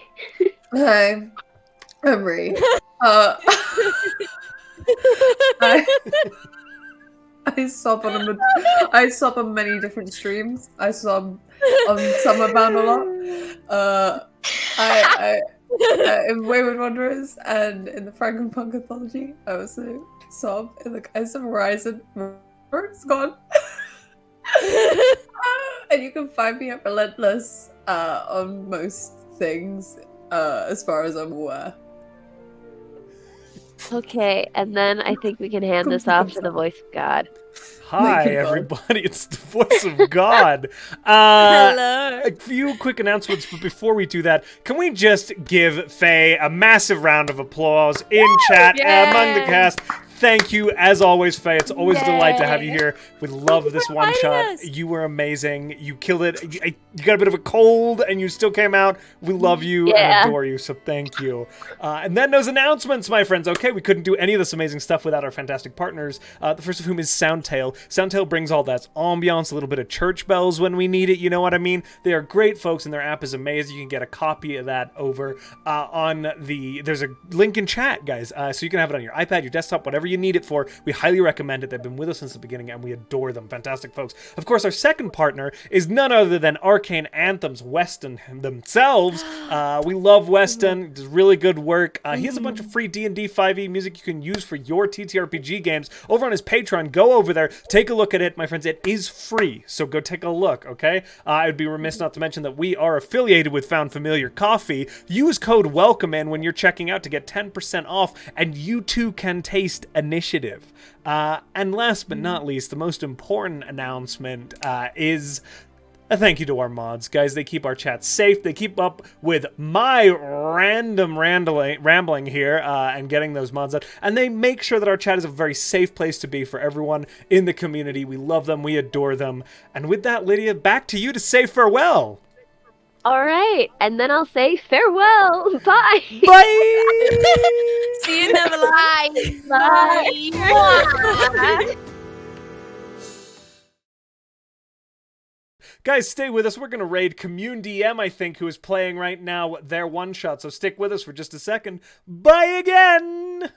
Hi, I'm Ree. I sub on many different streams. I sub on Summerbound a lot. I in Wayward Wanderers and in the Frankenpunk anthology. I also sub in the Guides of Horizon. It's gone. And you can find me at Relentless on most things, as far as I'm aware. Okay, and then I think we can hand this off to the voice of God. Hi, Thank you, God. everybody. It's the voice of God. Hello. A few quick announcements, but before we do that, can we just give Faye a massive round of applause in chat among the cast? Thank you, as always, Faye. It's always a delight to have you here. We love this one shot. us. You were amazing. You killed it. You got a bit of a cold, and you still came out. We love you and adore you, so thank you. And then those announcements, my friends. Okay, we couldn't do any of this amazing stuff without our fantastic partners. The first of whom is Soundtail. Soundtail brings all that ambiance, a little bit of church bells when we need it. You know what I mean? They are great folks, and their app is amazing. You can get a copy of that over there's a link in chat, guys, so you can have it on your iPad, your desktop, whatever you need it for. We highly recommend it. They've been with us since the beginning, and we adore them. Fantastic folks. Of course, our second partner is none other than Arcane Anthems, Weston themselves. We love Weston. Does really good work. He has a bunch of free D&D 5e music you can use for your TTRPG games over on his Patreon. Go over there, take a look at it, my friends. It is free, so go take a look, okay? I would be remiss not to mention that we are affiliated with Found Familiar Coffee. Use code WELCOMEIN when you're checking out to get 10% off, and you too can taste Initiative. And last but not least, the most important announcement is A thank you to our mods, guys. They keep our chat safe. They keep up with my random rambling here and getting those mods out. And they make sure that our chat is a very safe place to be for everyone in the community. We love them. We adore them. And with that, Lydia, back to you to say farewell. All right, and then I'll say farewell. Bye. Bye. See you, Neverland. Bye. Guys, stay with us. We're going to raid Commune DM, I think, who is playing right now their one-shot. So stick with us for just a second. Bye again!